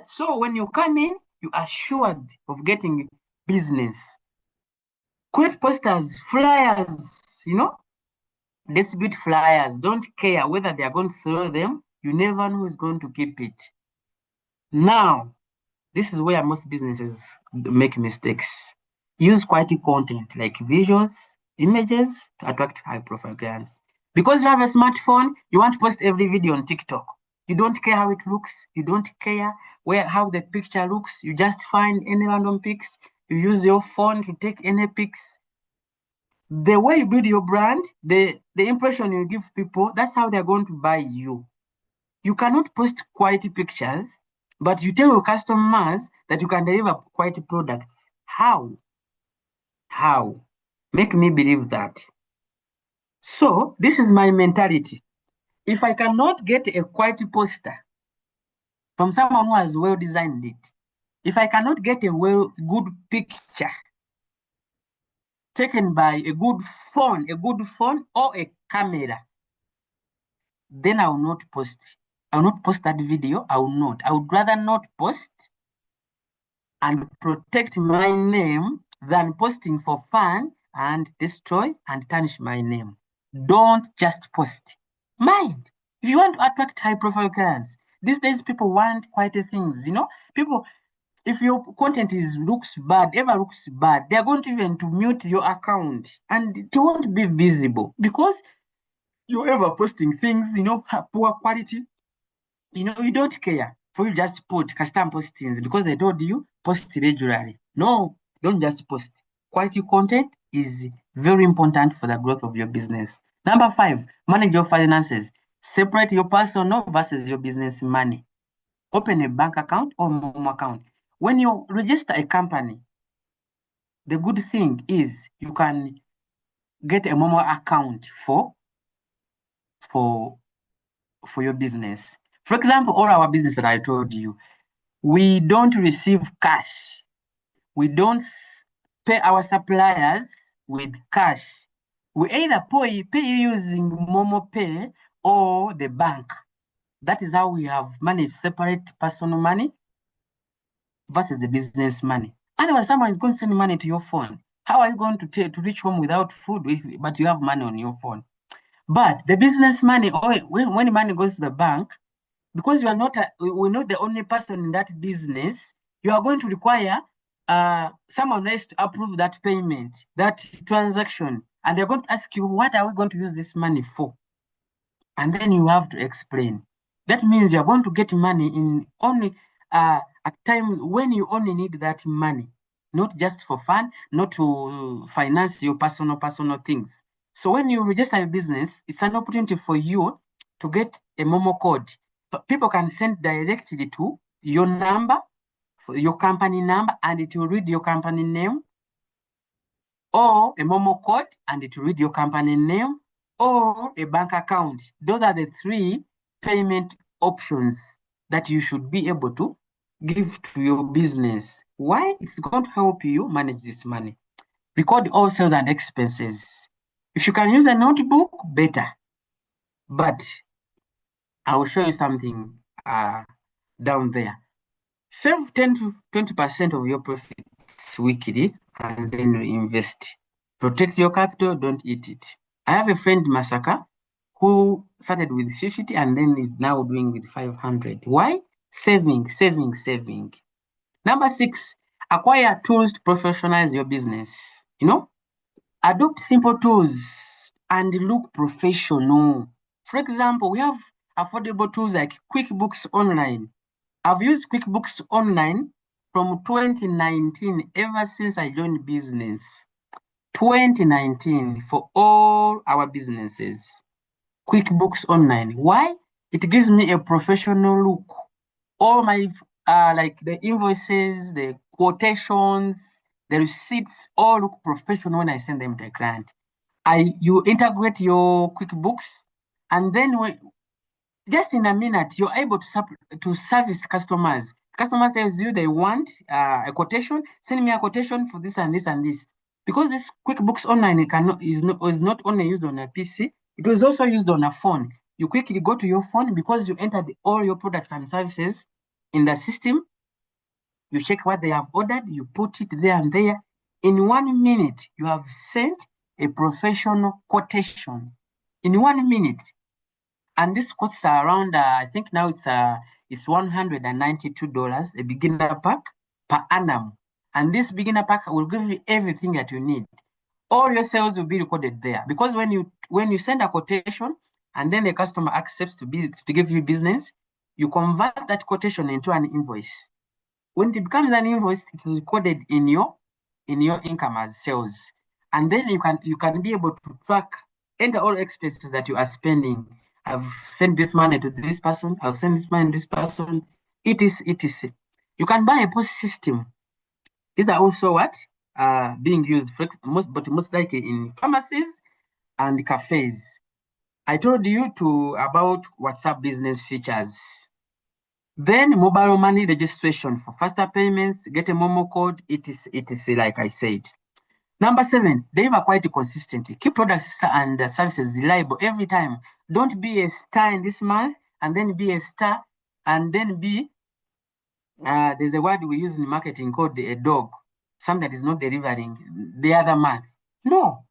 So when you come in, you are assured of getting business. Create posters, flyers, distribute flyers. Don't care whether they are going to throw them. You never know who's going to keep it. Now, this is where most businesses make mistakes. Use quality content like visuals, images to attract high-profile clients. Because you have a smartphone, you want to post every video on TikTok. You don't care how it looks. You don't care how the picture looks. You just find any random pics. You use your phone to take any pics. The way you build your brand, the impression you give people, that's how they're going to buy you. You cannot post quality pictures, but you tell your customers that you can deliver quality products. How? Make me believe that. So this is my mentality. If I cannot get a quality poster from someone who has well designed it, if I cannot get a good picture taken by a good phone or a camera, then I will not post. I will not post that video. I will not. I would rather not post and protect my name than posting for fun and destroy and tarnish my name. Don't just post. Mind. If you want to attract high profile clients, these days people want quite things, you know. People, if your content looks bad, ever looks bad, they're going to even to mute your account and it won't be visible because you're ever posting things, you know, poor quality. You know, you don't care. For you just put custom postings because they told you post regularly. No, don't just post. Quality content is very important for the growth of your business. Number 5, manage your finances. Separate your personal versus your business money. Open a bank account or Momo account. When you register a company, the good thing is you can get a Momo account for your business. For example, all our business that I told you, we don't receive cash. We don't pay our suppliers with cash. We either pay using Momo Pay or the bank. That is how we have managed to separate personal money versus the business money. Otherwise, someone is going to send money to your phone. How are you going to reach home without food, but you have money on your phone? But the business money, or when money goes to the bank, because you are not we're not the only person in that business, you are going to require someone else to approve that payment, that transaction, and they're going to ask you, what are we going to use this money for? And then you have to explain. That means you're going to get money in only at times when you only need that money, not just for fun, not to finance your personal things. So when you register a business, it's an opportunity for you to get a Momo code. But people can send directly to your number, your company number, and it will read your company name, or a Momo code and it will read your company name, or a bank account. Those are the 3 payment options that you should be able to give to your business. Why? It's going to help you manage this money. Record all sales and expenses. If you can use a notebook, better. But I will show you something down there. Save 10 to 20% of your profits weekly and then reinvest. Protect your capital, don't eat it. I have a friend, Masaka, who started with 50 and then is now doing with 500. Why? Saving. Number 6, acquire tools to professionalize your business. You know, adopt simple tools and look professional. For example, we have affordable tools like QuickBooks Online. I've used QuickBooks Online from 2019, ever since I joined business. 2019 for all our businesses. QuickBooks Online. Why? It gives me a professional look. All my like the invoices, the quotations, the receipts all look professional when I send them to a client. You integrate your QuickBooks, and then just in a minute, you're able to service customers. Customer tells you they want a quotation. Send me a quotation for this and this and this. Because this QuickBooks Online is not only used on a PC, it was also used on a phone. You quickly go to your phone because you entered all your products and services in the system. You check what they have ordered, you put it there and there. In 1 minute, you have sent a professional quotation. In 1 minute. And this costs around, I think now it's $192, a beginner pack per annum. And this beginner pack will give you everything that you need. All your sales will be recorded there. Because when you send a quotation and then the customer accepts to give you business, you convert that quotation into an invoice. When it becomes an invoice, it is recorded in your income as sales. And then you can be able to track, enter all expenses that you are spending. I've sent this money to this person, I'll send this money to this person, etc. You can buy a POS system. These are also being used most likely in pharmacies and cafes. I told you about WhatsApp business features. Then mobile money registration for faster payments, get a Momo code, etc. Like I said. Number 7, deliver quite consistently. Keep products and services reliable every time. Don't be a star in this month and then be a star and then be, there's a word we use in marketing called a dog. Something that is not delivering the other month. No,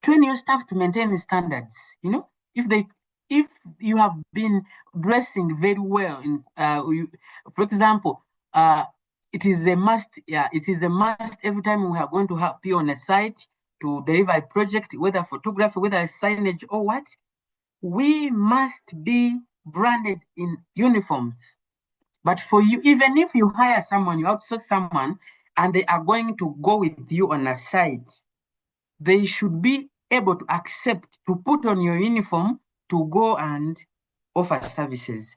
train your staff to maintain the standards. You know, if you have been dressing very well in for example, it is a must. Yeah, it is a must every time we are going to be on a site to deliver a project, whether photography, whether signage or what. We must be branded in uniforms. But for you, even if you hire someone, you outsource someone, and they are going to go with you on a site, they should be able to accept to put on your uniform to go and offer services.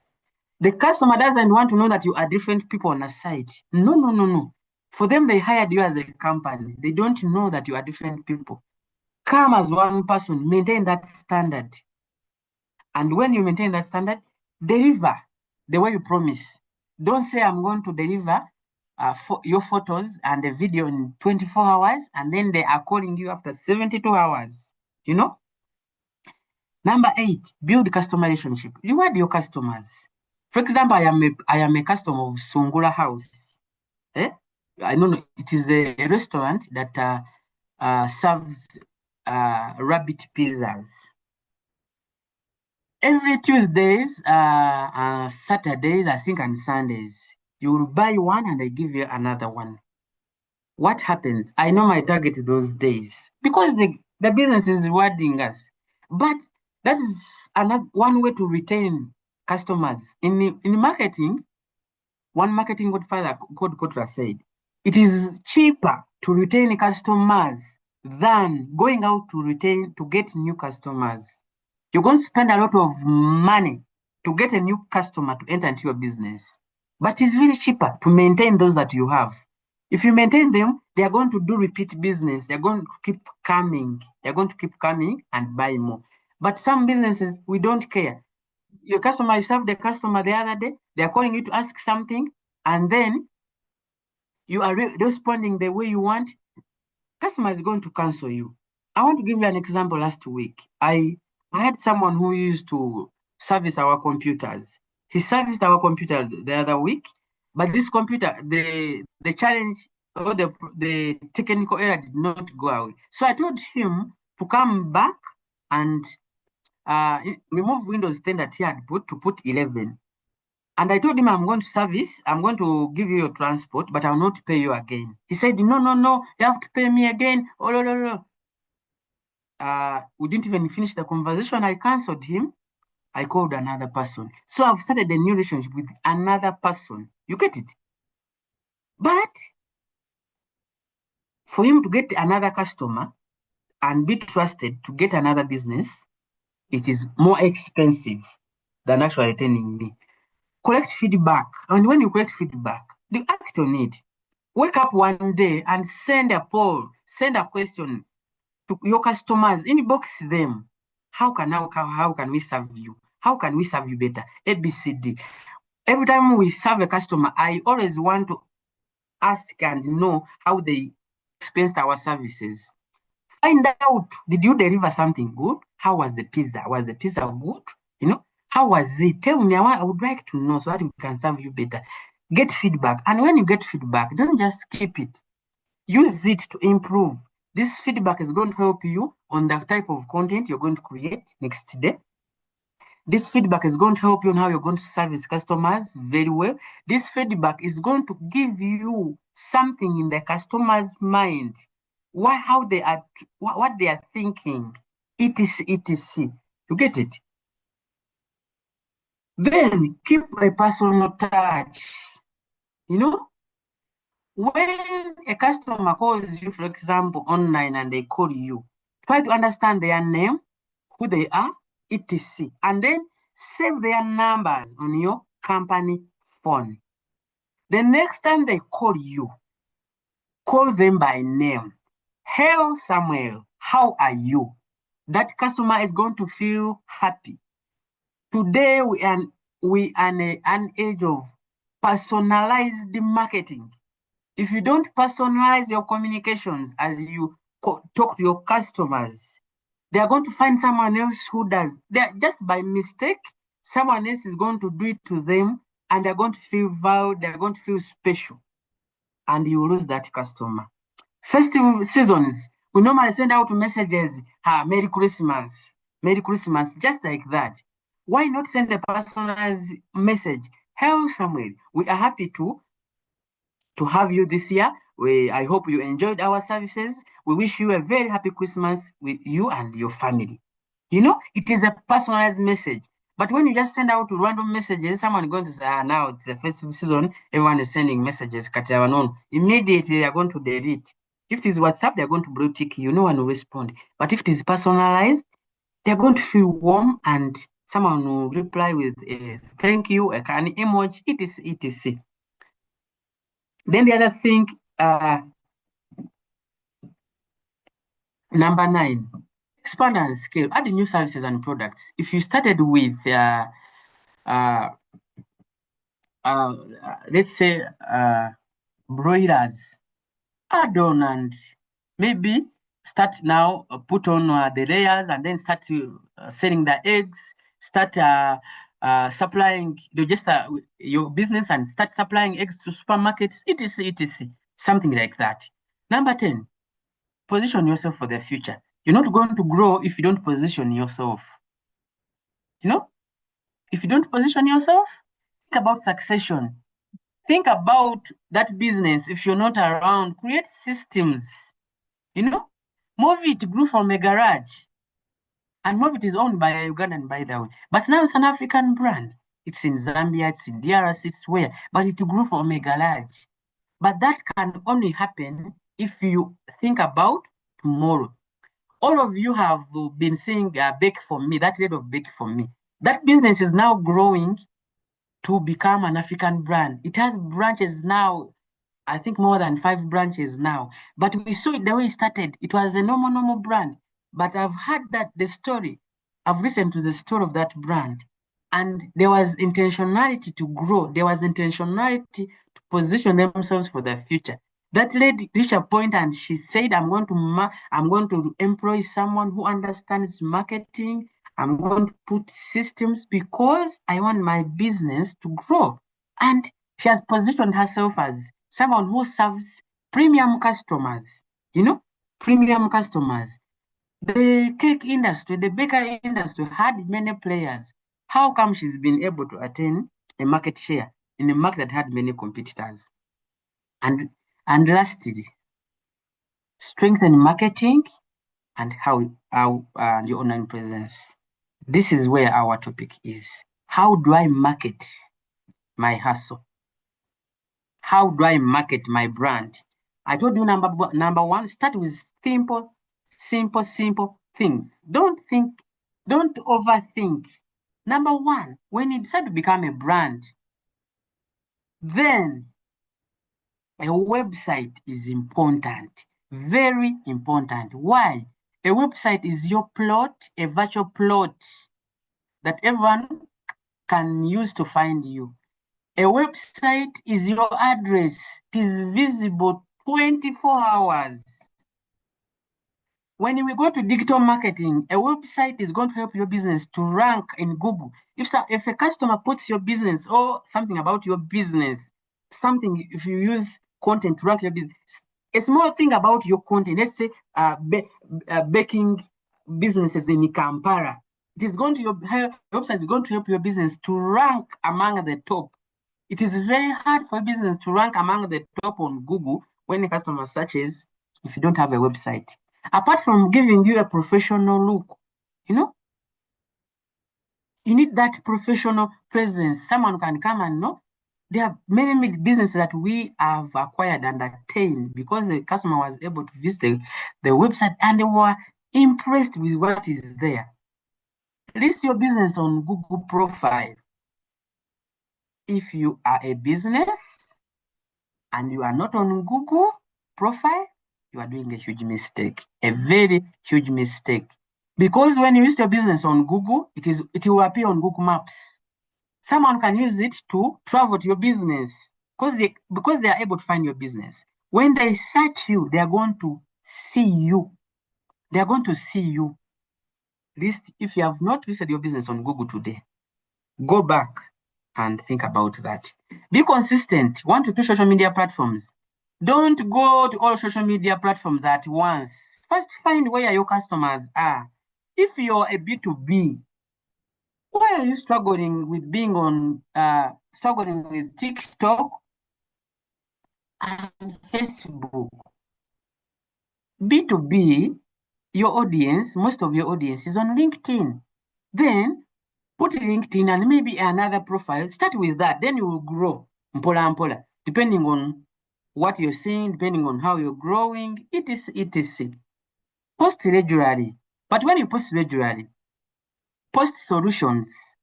The customer doesn't want to know that you are different people on a site. No, no, no, no. For them, they hired you as a company. They don't know that you are different people. Come as one person, maintain that standard. And when you maintain that standard, deliver the way you promise. Don't say, I'm going to deliver your photos and the video in 24 hours, and then they are calling you after 72 hours. You know? Number 8, build customer relationship. Reward your customers. For example, I am a customer of Sungura House. Eh? I don't know. It is a restaurant that serves rabbit pizzas. Every Tuesdays, Saturdays, I think, and Sundays, you will buy one and I give you another one. What happens? I know my target those days because the business is rewarding us. But that is another one way to retain customers. In marketing, one marketing godfather called Kotra said, it is cheaper to retain customers than going out to get new customers. You're going to spend a lot of money to get a new customer to enter into your business. But it's really cheaper to maintain those that you have. If you maintain them, they are going to do repeat business. They're going to keep coming. They're going to keep coming and buy more. But some businesses, we don't care. Your customer, you served the customer the other day, they are calling you to ask something, and then you are responding the way you want. Customer is going to cancel you. I want to give you an example. Last week, I had someone who used to service our computers. He serviced our computer the other week, but this computer, the challenge or the technical error did not go away. So I told him to come back and remove Windows 10 that he had put to put 11. And I told him, I'm going to give you your transport, but I'll not pay you again. He said, no, no, no, you have to pay me again. Oh, no, no, no. We didn't even finish the conversation. I canceled him. I called another person. So I've started a new relationship with another person. You get it? But for him to get another customer and be trusted to get another business, it is more expensive than actually retaining me. Collect feedback. And when you collect feedback, you act on it. Wake up one day and send a poll, send a question to your customers, inbox them. How can we serve you? How can we serve you better? ABCD. Every time we serve a customer, I always want to ask and know how they experienced our services. Find out, did you deliver something good? How was the pizza? Was the pizza good? You know, how was it? Tell me, I would like to know so that we can serve you better. Get feedback. And when you get feedback, don't just keep it. Use it to improve. This feedback is going to help you on the type of content you're going to create next day. This feedback is going to help you on how you're going to service customers very well. This feedback is going to give you something in the customer's mind, what they are thinking, etc. You get it? Then keep a personal touch. You know, when a customer calls you, for example, online and they call you, try to understand their name, who they are, etc. And then save their numbers on your company phone. The next time they call you, call them by name. Hello, Samuel. How are you? that customer is going to feel happy. Today, we are in an age of personalized marketing. If you don't personalize your communications as you talk to your customers, they are going to find someone else who does. Just by mistake, someone else is going to do it to them, and they're going to feel valued, they're going to feel special, and you lose that customer. Festive seasons, we normally send out messages, Merry Christmas, just like that. Why not send a personalized message? Hello, Samuel. We are happy to have you this year. I hope you enjoyed our services. We wish you a very happy Christmas with you and your family. You know, it is a personalized message. But when you just send out random messages, someone is going to say, now it's the festive season, everyone is sending messages. Immediately, they are going to delete. If it is WhatsApp, they're going to blue tick you, no one will respond. But if it is personalized, they're going to feel warm and someone will reply with a thank you, an emoji, etc. Then the other thing, number 9, expand and scale, add new services and products. If you started with, let's say, broilers, add on and maybe start now, put on the layers and then start selling the eggs, start supplying, register your business and start supplying eggs to supermarkets, etc. Something like that. Number 10, position yourself for the future. You're not going to grow if you don't position yourself. You know, if you don't position yourself, think about succession. Think about that business. If you're not around, create systems. You know, Movit grew from a garage, and Movit is owned by a Ugandan, by the way. But now it's an African brand. It's in Zambia, it's in DRC, it's where, but it grew from a garage. But that can only happen if you think about tomorrow. All of you have been seeing Bake For Me, that rate of Bake For Me. That business is now growing to become an African brand. It has branches now, I think more than 5 branches now. But we saw it the way it started. It was a normal brand. But I've heard that the story, I've listened to the story of that brand. And there was intentionality to grow. There was intentionality to position themselves for the future. That lady reached a point and she said, I'm going to employ someone who understands marketing. I'm going to put systems because I want my business to grow. And she has positioned herself as someone who serves premium customers, premium customers. The cake industry, the bakery industry had many players. How come she's been able to attain a market share in a market that had many competitors? And lastly, strengthen marketing and how your online presence. This is where our topic is. How do I market my hustle? How do I market my brand? I told you number 1, start with simple things. Don't overthink. Number 1, when you decide to become a brand, then a website is important, very important. Why? A website is your plot, a virtual plot that everyone can use to find you. A website is your address. It is visible 24 hours. When we go to digital marketing, a website is going to help your business to rank in Google. If a customer puts your business or something about your business, if you use content to rank your business, a small thing about your content, let's say baking businesses in Kampala, your website is going to help your business to rank among the top. It is very hard for a business to rank among the top on Google when a customer searches if you don't have a website. Apart from giving you a professional look, you need that professional presence. Someone can come and know. There are many businesses that we have acquired and attained because the customer was able to visit the website and they were impressed with what is there. List your business on Google profile. If you are a business and you are not on Google profile, you are doing a huge mistake, a very huge mistake. Because when you list your business on Google, it will appear on Google Maps. Someone can use it to travel to your business because they are able to find your business. When they search you, they are going to see you. They are going to see you. If you have not listed your business on Google today, go back and think about that. Be consistent. 1 to 2 social media platforms. Don't go to all social media platforms at once. First, find where your customers are. If you're a B2B, why are you struggling with being on struggling with TikTok and Facebook? B2B, your audience, most of your audience is on LinkedIn. Then put LinkedIn and maybe another profile. Start with that. Then you will grow. Mpola mpola. Depending on what you're seeing, depending on how you're growing, it is. Post regularly. But when you post regularly, post solutions,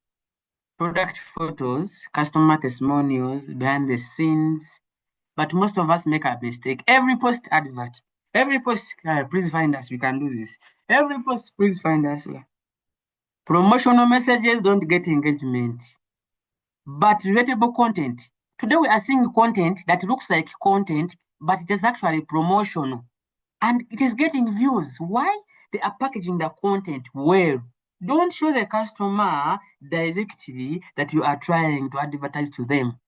product photos, customer testimonials, behind the scenes. But most of us make a mistake. Every post advert, every post, please find us, we can do this. Every post, please find us. Promotional messages don't get engagement, but relatable content. Today we are seeing content that looks like content, but it is actually promotional. And it is getting views. Why? They are packaging the content well. Don't show the customer directly that you are trying to advertise to them.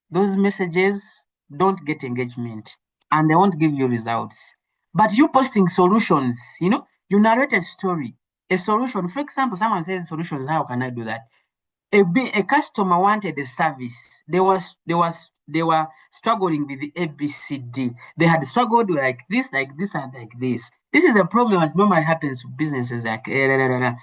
Those messages don't get engagement and they won't give you results. But you posting solutions, you narrate a story, a solution. For example, someone says solutions, how can I do that? A customer wanted a service. They were struggling with the ABCD. They had struggled with like this, and like this. This is a problem that normally happens to businesses like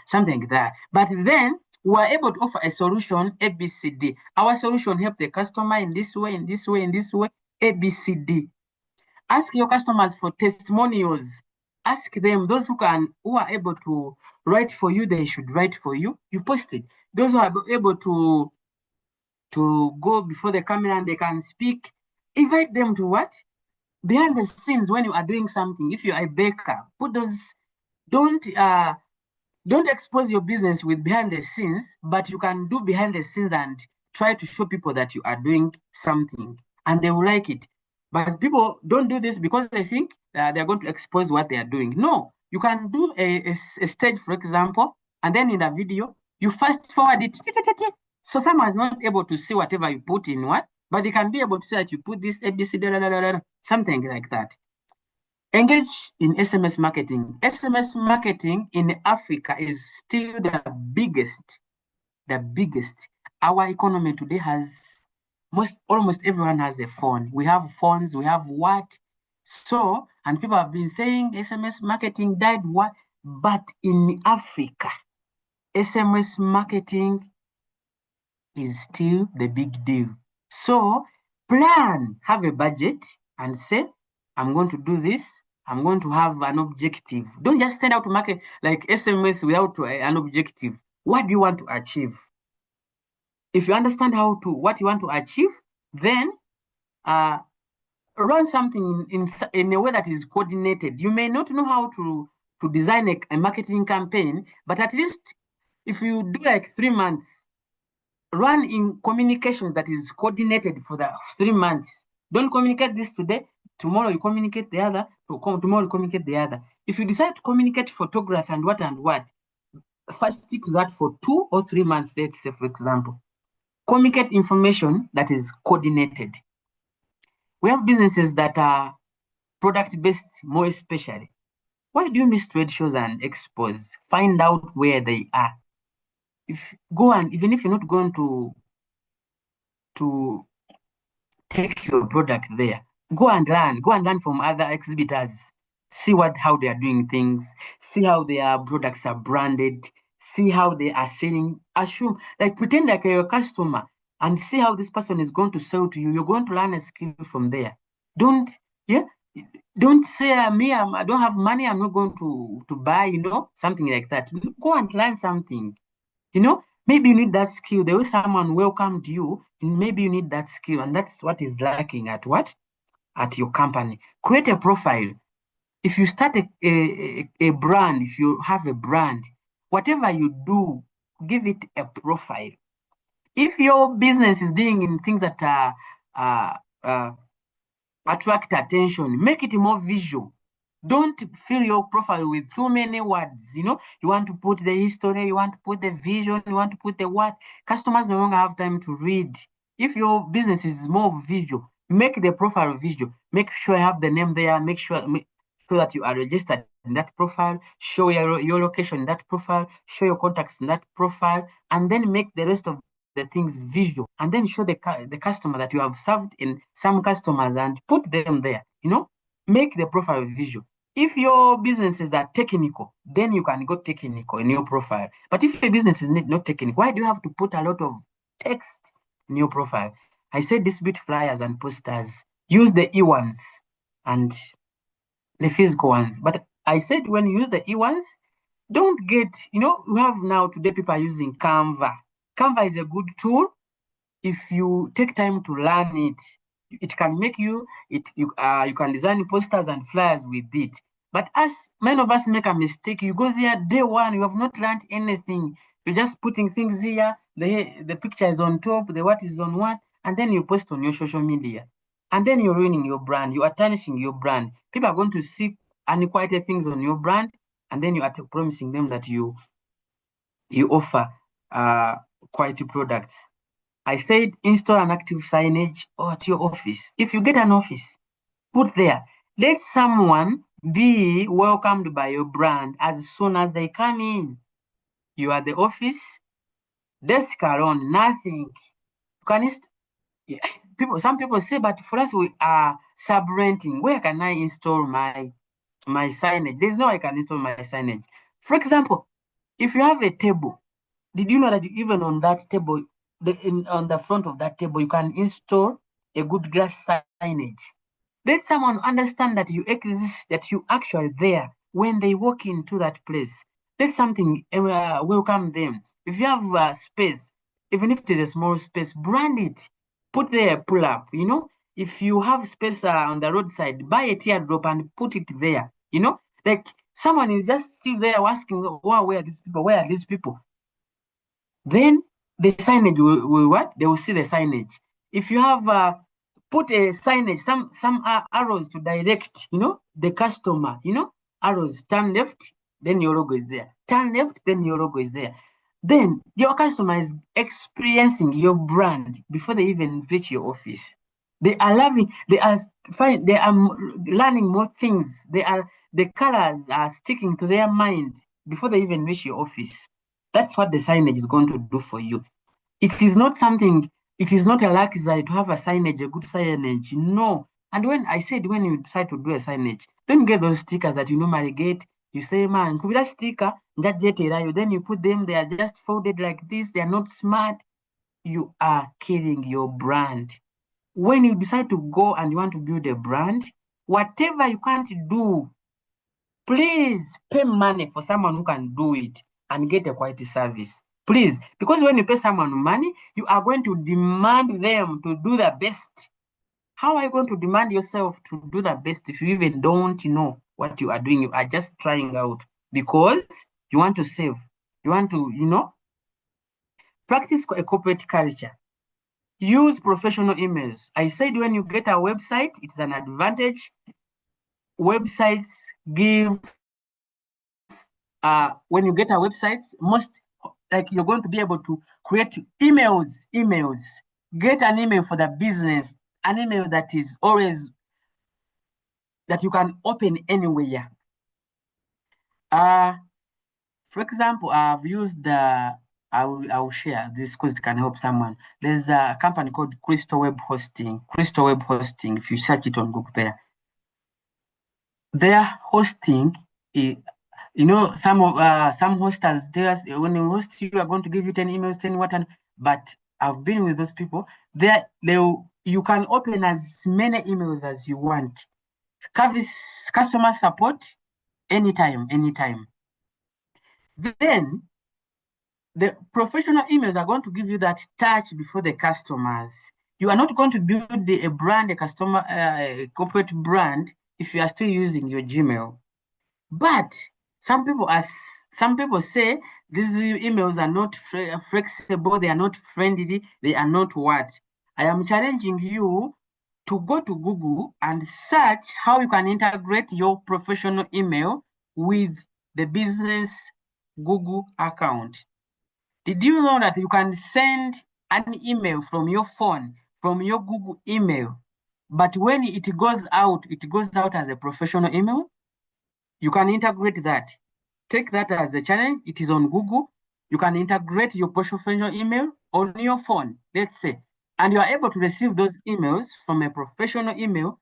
something like that. But then we are able to offer a solution ABCD. Our solution help the customer in this way, in this way, in this way, ABCD. Ask your customers for testimonials. Ask them, those who are able to write for you, they should write for you. You post it. Those who are able to go before the camera and they can speak, invite them to what? Behind the scenes when you are doing something. If you are a baker, put those, don't expose your business with behind the scenes, but you can do behind the scenes and try to show people that you are doing something and they will like it. But people don't do this because they think they're going to expose what they are doing. No, you can do a stage, for example, and then in the video, you fast forward it. So someone is not able to see whatever you put in what, but they can be able to see that you put this ABC, something like that. Engage in SMS marketing. SMS marketing in Africa is still the biggest. The biggest. Our economy today has almost everyone has a phone. We have phones, we have what? So, and people have been saying SMS marketing died what? But in Africa, SMS marketing is still the big deal. So plan, have a budget and say, I'm going to do this. I'm going to have an objective. Don't just send out to market like SMS without an objective. What do you want to achieve? If you understand what you want to achieve, then run something in a way that is coordinated. You may not know how to design a marketing campaign, but at least if you do like 3 months, run in communications that is coordinated for the 3 months. Don't communicate this today, tomorrow you communicate the other, tomorrow you communicate the other. If you decide to communicate photography and what, first stick to that for 2 or 3 months, let's say, for example. Communicate information that is coordinated. We have businesses that are product-based more especially. Why do you miss trade shows and expos? Find out where they are. Even if you're not going to take your product there, go and learn from other exhibitors. See how they are doing things, see how their products are branded, see how they are selling. Assume, like pretend like you're a customer and see how this person is going to sell to you. You're going to learn a skill from there. Don't say I don't have money, I'm not going to buy, something like that. Go and learn something. Maybe you need that skill. The way someone welcomed you, maybe you need that skill, and that's what is lacking at your company. Create a profile. If you start a brand, if you have a brand, whatever you do, give it a profile. If your business is doing in things that uh, uh, attract attention, make it more visual. Don't fill your profile with too many words. You know, you want to put the history, you want to put the vision, you want to put the what. Customers no longer have time to read. If your business is more visual, make the profile visual. Make sure you have the name there. Make sure that you are registered in that profile. Show your location in that profile. Show your contacts in that profile, and then make the rest of the things visual. And then show the customer that you have served in some customers and put them there. You know, make the profile visual. If your businesses are technical, then you can go technical in your profile. But if your business is not technical, why do you have to put a lot of text in your profile? I said distribute flyers and posters. Use the e-ones and the physical ones. But I said when you use the e-ones, don't get, you know, we have now today people are using Canva. Canva is a good tool if you take time to learn it. It can make you can design posters and flyers with it. But as many of us make a mistake, you go there day one, you have not learned anything. You're just putting things here, the picture is on top, the what is on what, and then you post on your social media. And then you're ruining your brand, you are tarnishing your brand. People are going to see unqualified things on your brand, and then you are promising them that you offer quality products. I said install an active signage at your office. If you get an office, put there. Let someone be welcomed by your brand as soon as they come in. You are the office, desk alone, nothing. You can some people say, but for us we are sub-renting. Where can I install my signage? There's no way I can install my signage. For example, if you have a table, did you know that even on that table, on the front of that table, you can install a good glass signage? Let someone understand that you exist, that you actually there when they walk into that place. Let something welcome them. If you have space, even if it is a small space, brand it. Put there a pull up. You know, if you have space on the roadside, buy a teardrop and put it there. You know, like someone is just still there asking, wow, where are these people? Where are these people? Then the signage will what? They will see the signage. If you have put a signage, some arrows to direct, you know, the customer, you know, arrows, turn left, then your logo is there. Turn left, then your logo is there. Then your customer is experiencing your brand before they even reach your office. They are loving, they are learning more things. The colors are sticking to their mind before they even reach your office. That's what the signage is going to do for you. It is not something, it is not a luxury to have a signage, a good signage. No. And when you decide to do a signage, don't get those stickers that you normally get. You say, man, could that sticker, then you put them, they are just folded like this, they are not smart. You are killing your brand. When you decide to go and you want to build a brand, whatever you can't do, please pay money for someone who can do it and get a quality service. Please, because when you pay someone money, you are going to demand them to do the best. How are you going to demand yourself to do the best if you even don't know what you are doing? You are just trying out because you want to save. You want to, practice a corporate culture. Use professional emails. I said when you get a website, it's an advantage. Websites give when you get a website, you're going to be able to create emails. Get an email for the business, an email that is always that you can open anywhere. For example, I've used I will share this because it can help someone. There's a company called Crystal Web Hosting. Crystal Web Hosting, if you search it on Google there. Their hosting is, some hosters, when you host, you are going to give you 10 emails, 10 what, but I've been with those people. You can open as many emails as you want. Customer support, anytime. Then the professional emails are going to give you that touch before the customers. You are not going to build a brand, a corporate brand, if you are still using your Gmail. But Some people say these emails are not flexible, they are not friendly, they are not what. I am challenging you to go to Google and search how you can integrate your professional email with the business Google account. Did you know that you can send an email from your phone, from your Google email, but when it goes out as a professional email? You can integrate that. Take that as a challenge. It is on Google. You can integrate your professional email on your phone, let's say, and you are able to receive those emails from a professional email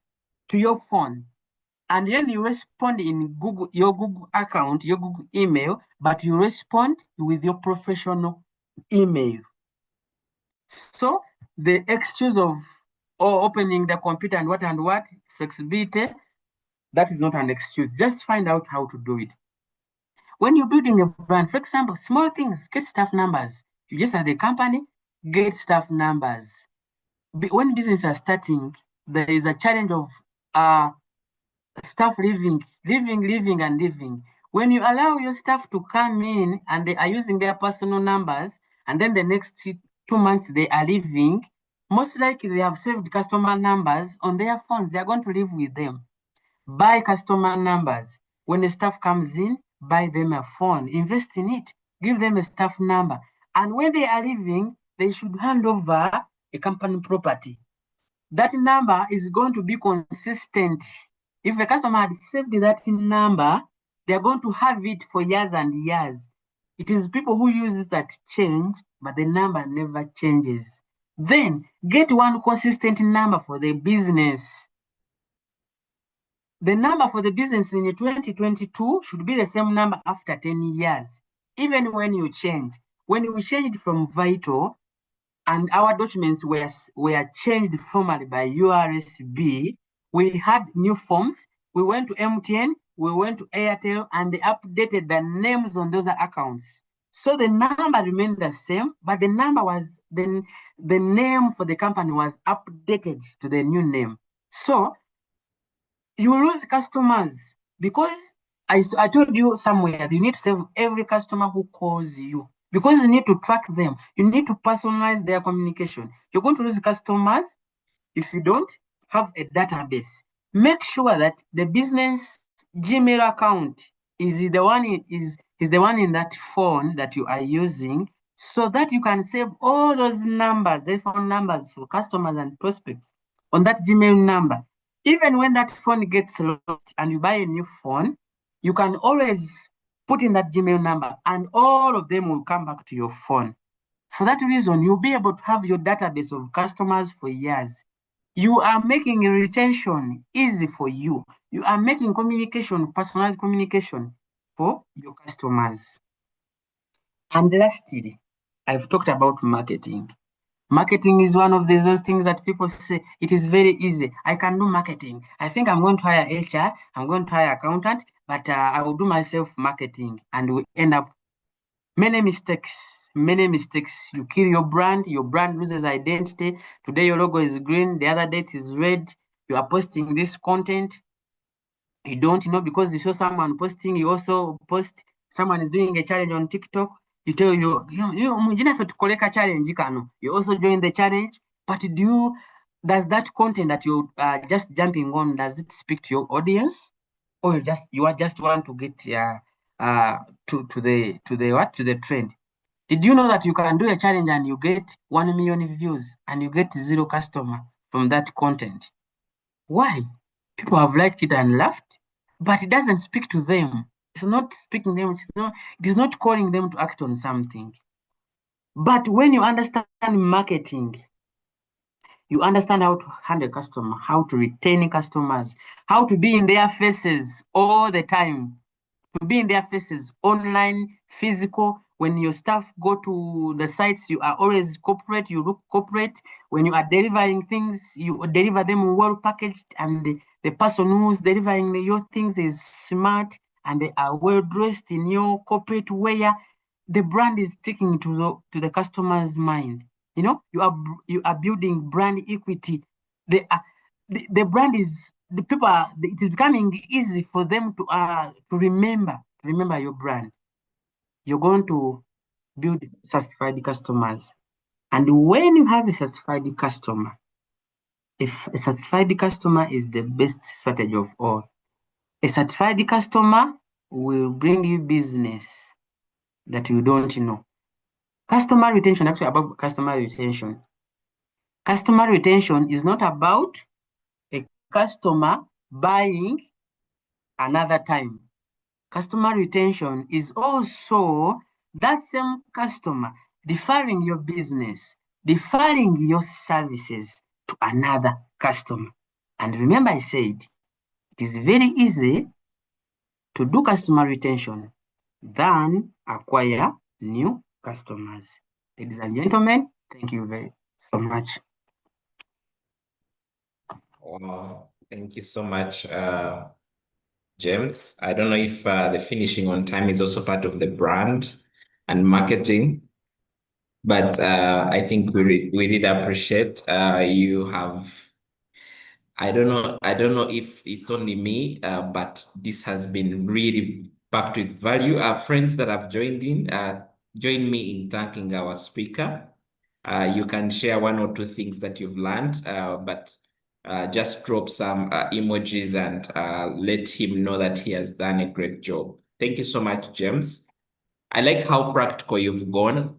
to your phone. And then you respond in Google, your Google account, your Google email, but you respond with your professional email. So the excuse of opening the computer and what flexibility, that is not an excuse. Just find out how to do it. When you're building a brand, for example, small things, get staff numbers. You just as a company, get staff numbers. When businesses are starting, there is a challenge of staff leaving. When you allow your staff to come in and they are using their personal numbers, and then the next 2 months they are leaving, most likely they have saved customer numbers on their phones. They are going to live with them. Buy customer numbers. When the staff comes in, buy them a phone, invest in it, give them a staff number. And when they are leaving, they should hand over a company property. That number is going to be consistent. If a customer had saved that number, they're going to have it for years and years. It is people who use it that change, but the number never changes. Then get one consistent number for the business. The number for the business in 2022 should be the same number after 10 years, even when you change. When we changed from Vital and our documents were changed formally by URSB, we had new forms. We went to MTN, we went to Airtel, and they updated the names on those accounts. So the number remained the same, but the number was, the name for the company was updated to the new name. So you lose customers because I told you somewhere you need to save every customer who calls you because you need to track them. You need to personalize their communication. You're going to lose customers if you don't have a database. Make sure that the business Gmail account is the one in that phone that you are using, so that you can save all those numbers, the phone numbers for customers and prospects on that Gmail number. Even when that phone gets lost and you buy a new phone, you can always put in that Gmail number and all of them will come back to your phone. For that reason, you'll be able to have your database of customers for years. You are making retention easy for you. You are making communication, personalized communication for your customers. And lastly, I've talked about marketing. Marketing is one of those things that people say it is very easy. I can do marketing. I think I'm going to hire HR, I'm going to hire accountant, but I will do myself marketing, and we end up many mistakes. You kill your brand loses identity. Today your logo is green, the other day it is red. You are posting this content. You don't know because you saw someone posting, you also post. Someone is doing a challenge on TikTok. You tell you to collect a challenge. You also join the challenge. But does that content that you are just jumping on, does it speak to your audience, or you are just want to get to the trend? Did you know that you can do a challenge and you get 1 million views and you get 0 customer from that content? Why? People have liked it and laughed, but it doesn't speak to them. It's not speaking them. It is not calling them to act on something. But when you understand marketing, you understand how to handle customer, how to retain customers, how to be in their faces all the time, to be in their faces, online, physical. When your staff go to the sites, you are always corporate, you look corporate. When you are delivering things, you deliver them well packaged, and the person who's delivering your things is smart and they are well dressed in your corporate wear. The brand is sticking to the customer's mind. You are building brand equity. The brand is, the people are, it is becoming easy for them to remember remember your brand. You're going to build satisfied customers. And when you have a satisfied customer, if a satisfied customer is the best strategy of all. A satisfied customer will bring you business that you don't know. Customer retention, actually about customer retention. Customer retention is not about a customer buying another time. Customer retention is also that same customer referring your business, referring your services to another customer. And remember, I said it is very easy to do customer retention than acquire new customers. Ladies and gentlemen, thank you very so much. Wow, thank you so much, James. I don't know if the finishing on time is also part of the brand and marketing, but I think we did appreciate you have. I don't know if it's only me, but this has been really packed with value. Our friends that have joined in, join me in thanking our speaker. You can share one or two things that you've learned, but just drop some emojis and let him know that he has done a great job. Thank you so much, James. I like how practical you've gone.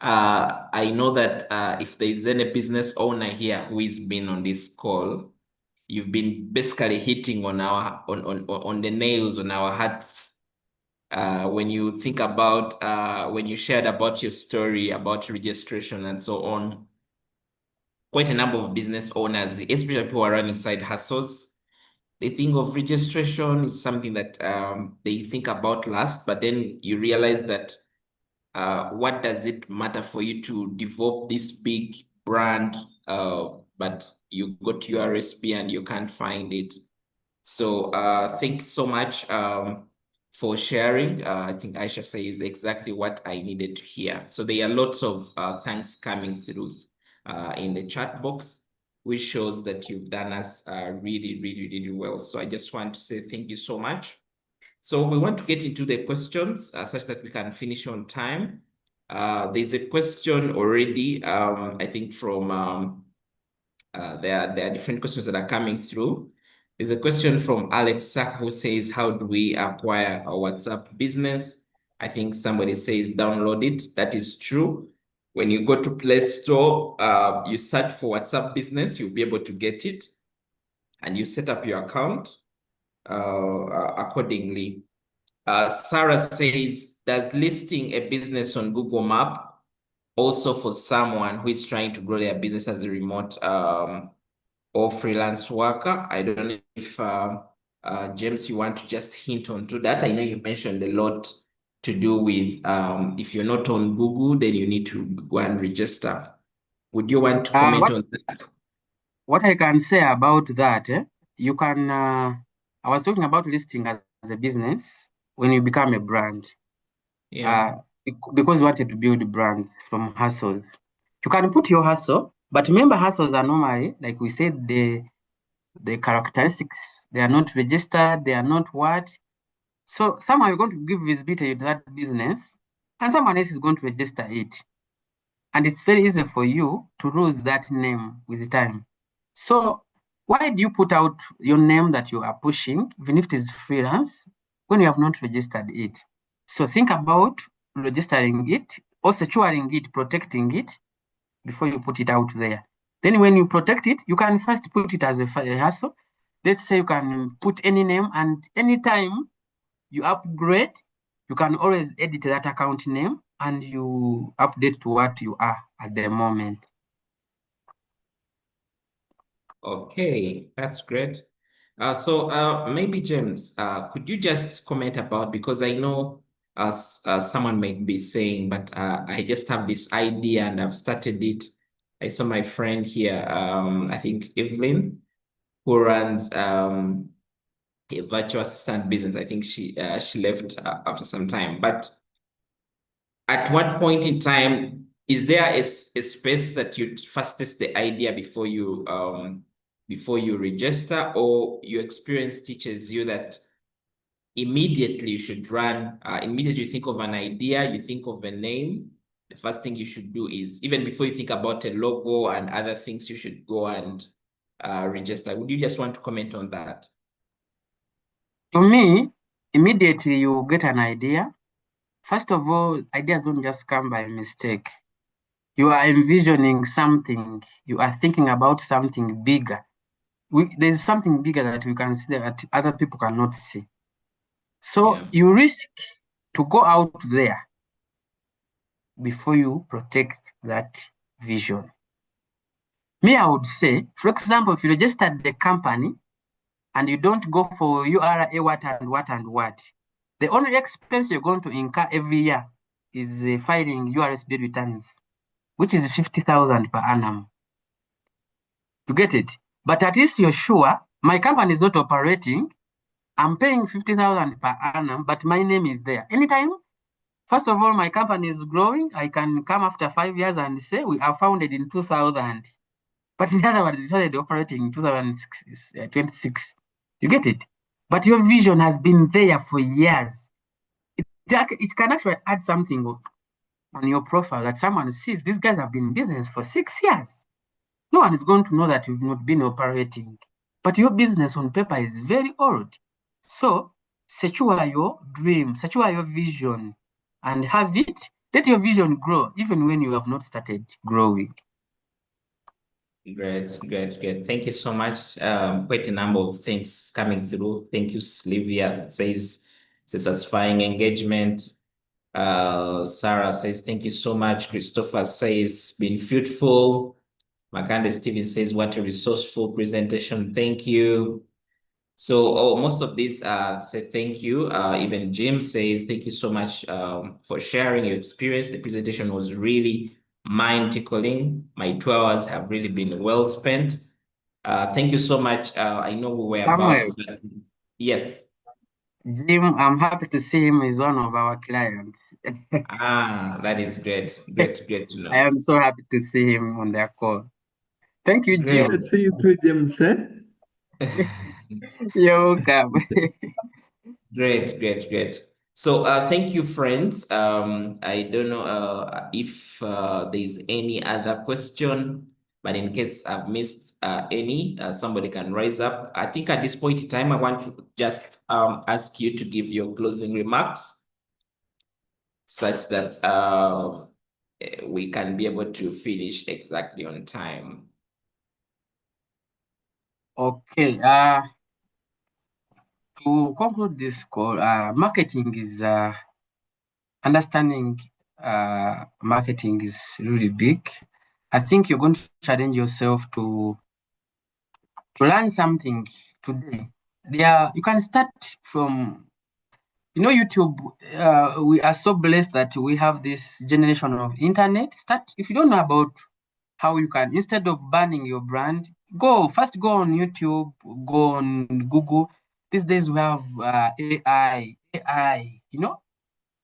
I know that if there is any business owner here who has been on this call, you've been basically hitting on our on the nails on our hearts. When you think about when you shared about your story about registration and so on, quite a number of business owners, especially people who are running side hustles, they think of registration is something that they think about last, but then you realize that what does it matter for you to develop this big brand, but you go to your recipe and you can't find it. So thanks so much for sharing. I think Aisha says exactly what I needed to hear. So there are lots of thanks coming through in the chat box, which shows that you've done us really, really, really well. So I just want to say thank you so much. So we want to get into the questions such that we can finish on time. There's a question already, I think from, there are different questions that are coming through. There's a question from Alex Sack who says, how do we acquire a WhatsApp business? I think somebody says download it. That is true. When you go to Play Store, you search for WhatsApp business, you'll be able to get it. And you set up your account accordingly. Sarah says, does listing a business on Google Map also for someone who is trying to grow their business as a remote or freelance worker? I don't know if James, you want to just hint onto that. I know you mentioned a lot to do with if you're not on Google, then you need to go and register. Would you want to comment on that? What I can say about that, you can, I was talking about listing as a business when you become a brand. Yeah. Because you wanted to build a brand from hustles. You can put your hustle, but remember hustles are normally, like we said, the characteristics, they are not registered, they are not what. So somehow you're going to give visibility to that business and someone else is going to register it. And it's very easy for you to lose that name with time. So why do you put out your name that you are pushing, even if it is freelance, when you have not registered it? So think about registering it or securing it, protecting it before you put it out there. Then when you protect it, you can first put it as a hustle. Let's say you can put any name, and anytime you upgrade, you can always edit that account name and you update to what you are at the moment. Okay, that's great. So maybe James, could you just comment about, because I know someone might be saying, but I just have this idea and I've started it. I saw my friend here, I think Evelyn, who runs a virtual assistant business. I think she left after some time, but at what point in time is there a space that you first test the idea before you register, or your experience teaches you that immediately you should run, immediately you think of an idea, you think of a name, the first thing you should do is, even before you think about a logo and other things, you should go and register. Would you just want to comment on that? To me, immediately you get an idea. First of all, ideas don't just come by mistake. You are envisioning something, you are thinking about something bigger. There's something bigger that we can see that other people cannot see. So Yeah. you risk to go out there before you protect that vision. Me, I would say, for example, if you registered the company and you don't go for URA what and what and what, the only expense you're going to incur every year is filing URSB returns, which is 50,000 per annum. You get it? But at least you're sure my company is not operating. I'm paying 50,000 per annum, but my name is there. Anytime, first of all, my company is growing. I can come after 5 years and say we are founded in 2000. But in other words, it started operating in 2026. You get it? But your vision has been there for years. It can actually add something on your profile that someone sees. These guys have been in business for 6 years. No one is going to know that you've not been operating. But your business on paper is very old. So secure your dream, secure your vision, and have it. Let your vision grow, even when you have not started growing. Great, great, great. Thank you so much. Quite a number of things coming through. Thank you, Sylvia. Says it's a satisfying engagement. Sarah says, thank you so much. Christopher says, been fruitful. Makande Steven says, what a resourceful presentation. Thank you. So most of these say thank you. Even Jim says, thank you so much for sharing your experience. The presentation was really mind-tickling. My 2 hours have really been well spent. Thank you so much. I know we were Samuel, about, yes. Jim, I'm happy to see him as one of our clients. That is great. Great, great to I know. am so happy to see him on their call. Thank you, Great. Jim. Let's see you too, James. Eh? You're welcome. Great, great, great. So thank you, friends. I don't know if there's any other question, but in case I've missed any, somebody can rise up. I think at this point in time, I want to just ask you to give your closing remarks such that we can be able to finish exactly on time. Okay. To conclude this call, marketing is understanding marketing is really big. I think you're going to challenge yourself to learn something today. You can start from YouTube. We are so blessed that we have this generation of internet. Start if you don't know about how you can, instead of banning your brand, go on YouTube, go on Google. These days we have AI.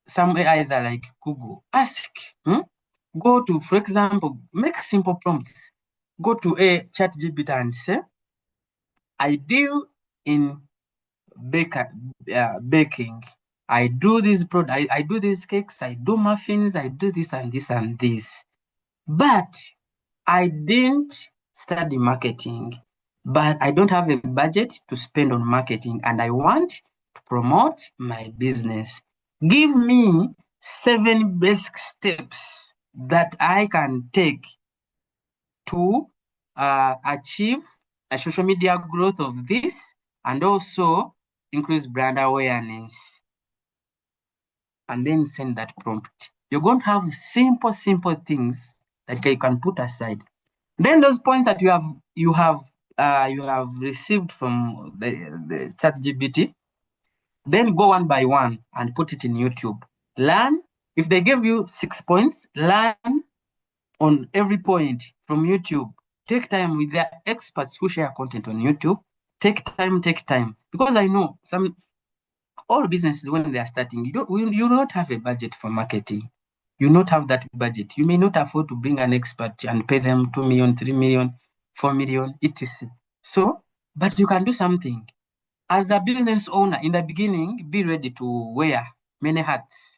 Some AIs are like Google. Ask. Go to, for example, make simple prompts. Go to a chat GPT and say, I deal in baking. I do this product. I do these cakes. I do muffins. I do this and this and this. But I didn't study marketing. But I don't have a budget to spend on marketing, and I want to promote my business. Give me 7 basic steps that I can take to achieve a social media growth of this and also increase brand awareness, and then send that prompt. You're going to have simple things that you can put aside. Then those points that you have received from the chat GPT, then go one by one and put it in YouTube. Learn. If they give you 6 points, learn on every point from YouTube. Take time with the experts who share content on YouTube. Take time. Because I know all businesses, when they are starting, you do not have a budget for marketing. You not have that budget. You may not afford to bring an expert and pay them 2 million, 3 million, 4 million, etc. So, but you can do something. as a business owner, in the beginning, be ready to wear many hats,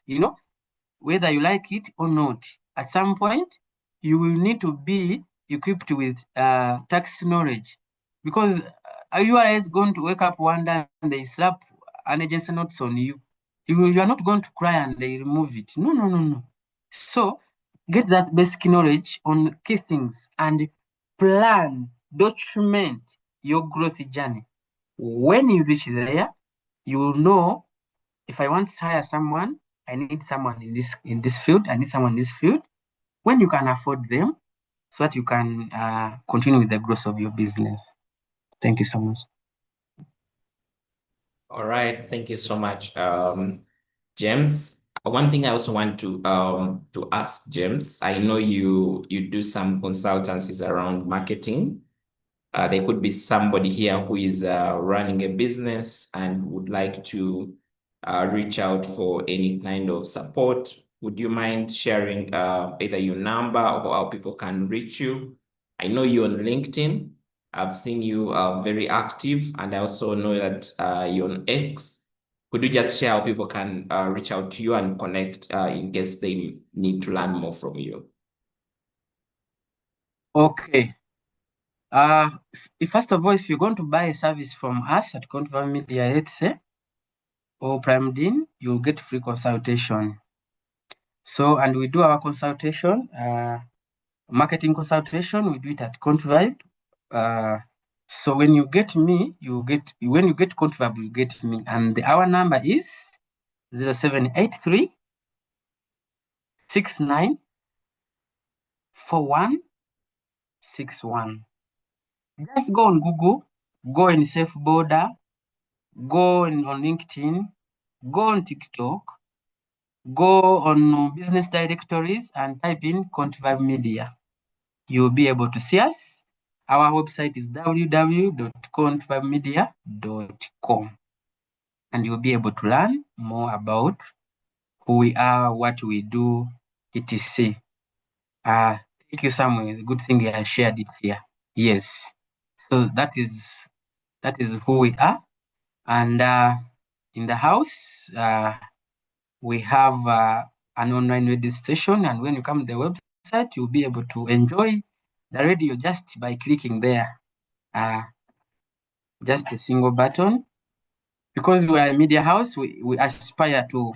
whether you like it or not. At some point, you will need to be equipped with tax knowledge, because you are just going to wake up one day and they slap an agency notes on you. You are not going to cry and they remove it. No, no, no, no. So get that basic knowledge on key things and plan, document your growth journey. When you reach there, you will know, if I want to hire someone, I need someone in this field, I need someone in this field, when you can afford them, so that you can continue with the growth of your business. Thank you so much. All right, thank you so much, James. One thing I also want to ask James, I know you do some consultancies around marketing. There could be somebody here who is running a business and would like to reach out for any kind of support. Would you mind sharing either your number or how people can reach you? I know you're on LinkedIn. I've seen you very active, and I also know that you're on X. Could you just share how people can reach out to you and connect in case they need to learn more from you? Okay. First of all, if you're going to buy a service from us at Control Media, let's say, or Prime Dean, you'll get free consultation. So, and we do our consultation, marketing consultation, we do it at Convibe. So when you get me, when you get Convibe, you get me. And our number is 0783 69 4161. Just go on Google, go in Safe Border, go on LinkedIn, go on TikTok, go on business directories and type in Convibe Media. You'll be able to see us. Our website is www.convibemedia.com, and you'll be able to learn more about who we are, what we do, etc. Thank you, Samuel. Good thing I shared it here. Yes. So that is who we are. And in the house, we have an online radio station. And when you come to the website, you'll be able to enjoy the radio just by clicking there. Just a single button. Because we are a media house, we aspire to,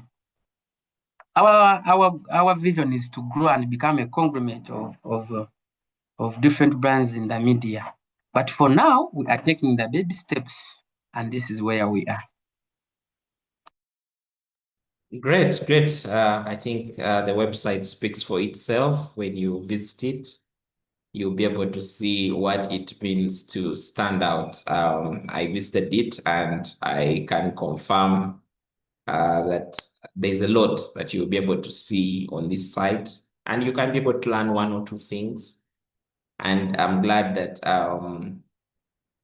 our vision is to grow and become a conglomerate of different brands in the media. But for now, we are taking the baby steps, and this is where we are. Great, great. I think the website speaks for itself. When you visit it, you'll be able to see what it means to stand out. I visited it and I can confirm that there's a lot that you'll be able to see on this site, and you can be able to learn one or two things. And I'm glad that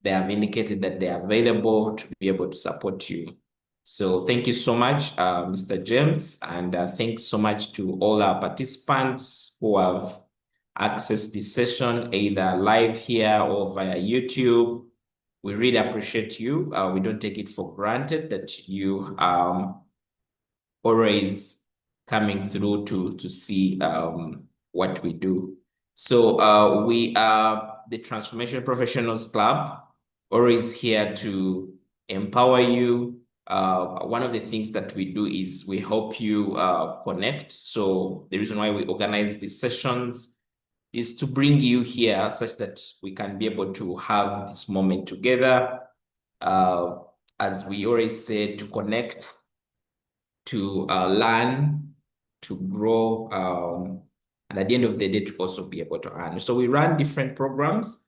they have indicated that they are available to be able to support you. So thank you so much, Mr. James, and thanks so much to all our participants who have accessed this session, either live here or via YouTube. We really appreciate you. We don't take it for granted that you always coming through to see what we do. So we are the Transformation Professionals Club, always here to empower you. One of the things that we do is we help you connect. So the reason why we organize these sessions is to bring you here such that we can be able to have this moment together. As we always say, to connect, to learn, to grow, and at the end of the day, to also be able to earn. So we run different programs,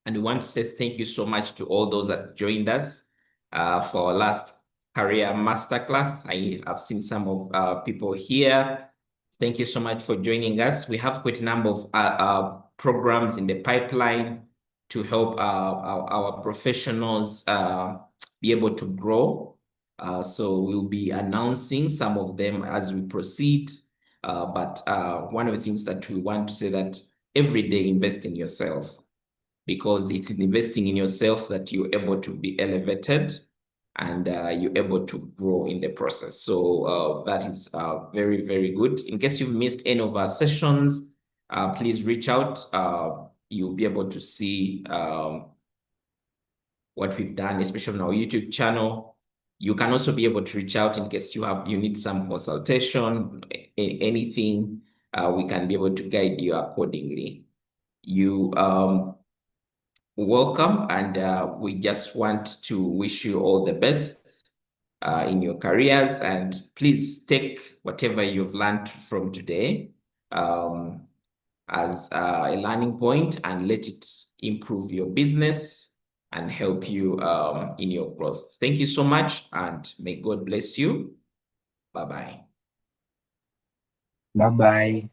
and we want to say thank you so much to all those that joined us for our last career masterclass. I have seen some of people here. Thank you so much for joining us. We have quite a number of programs in the pipeline to help our professionals be able to grow. So we'll be announcing some of them as we proceed. But one of the things that we want to say that every day invest in yourself, because it's in investing in yourself that you're able to be elevated. and you're able to grow in the process. So that is very, very good. In case you've missed any of our sessions, please reach out. You'll be able to see what we've done, especially on our YouTube channel. You can also be able to reach out in case you need some consultation, anything. We can be able to guide you accordingly. You welcome, and we just want to wish you all the best in your careers, and please take whatever you've learned from today as a learning point and let it improve your business and help you in your growth. Thank you so much, and may God bless you. Bye-bye. Bye-bye.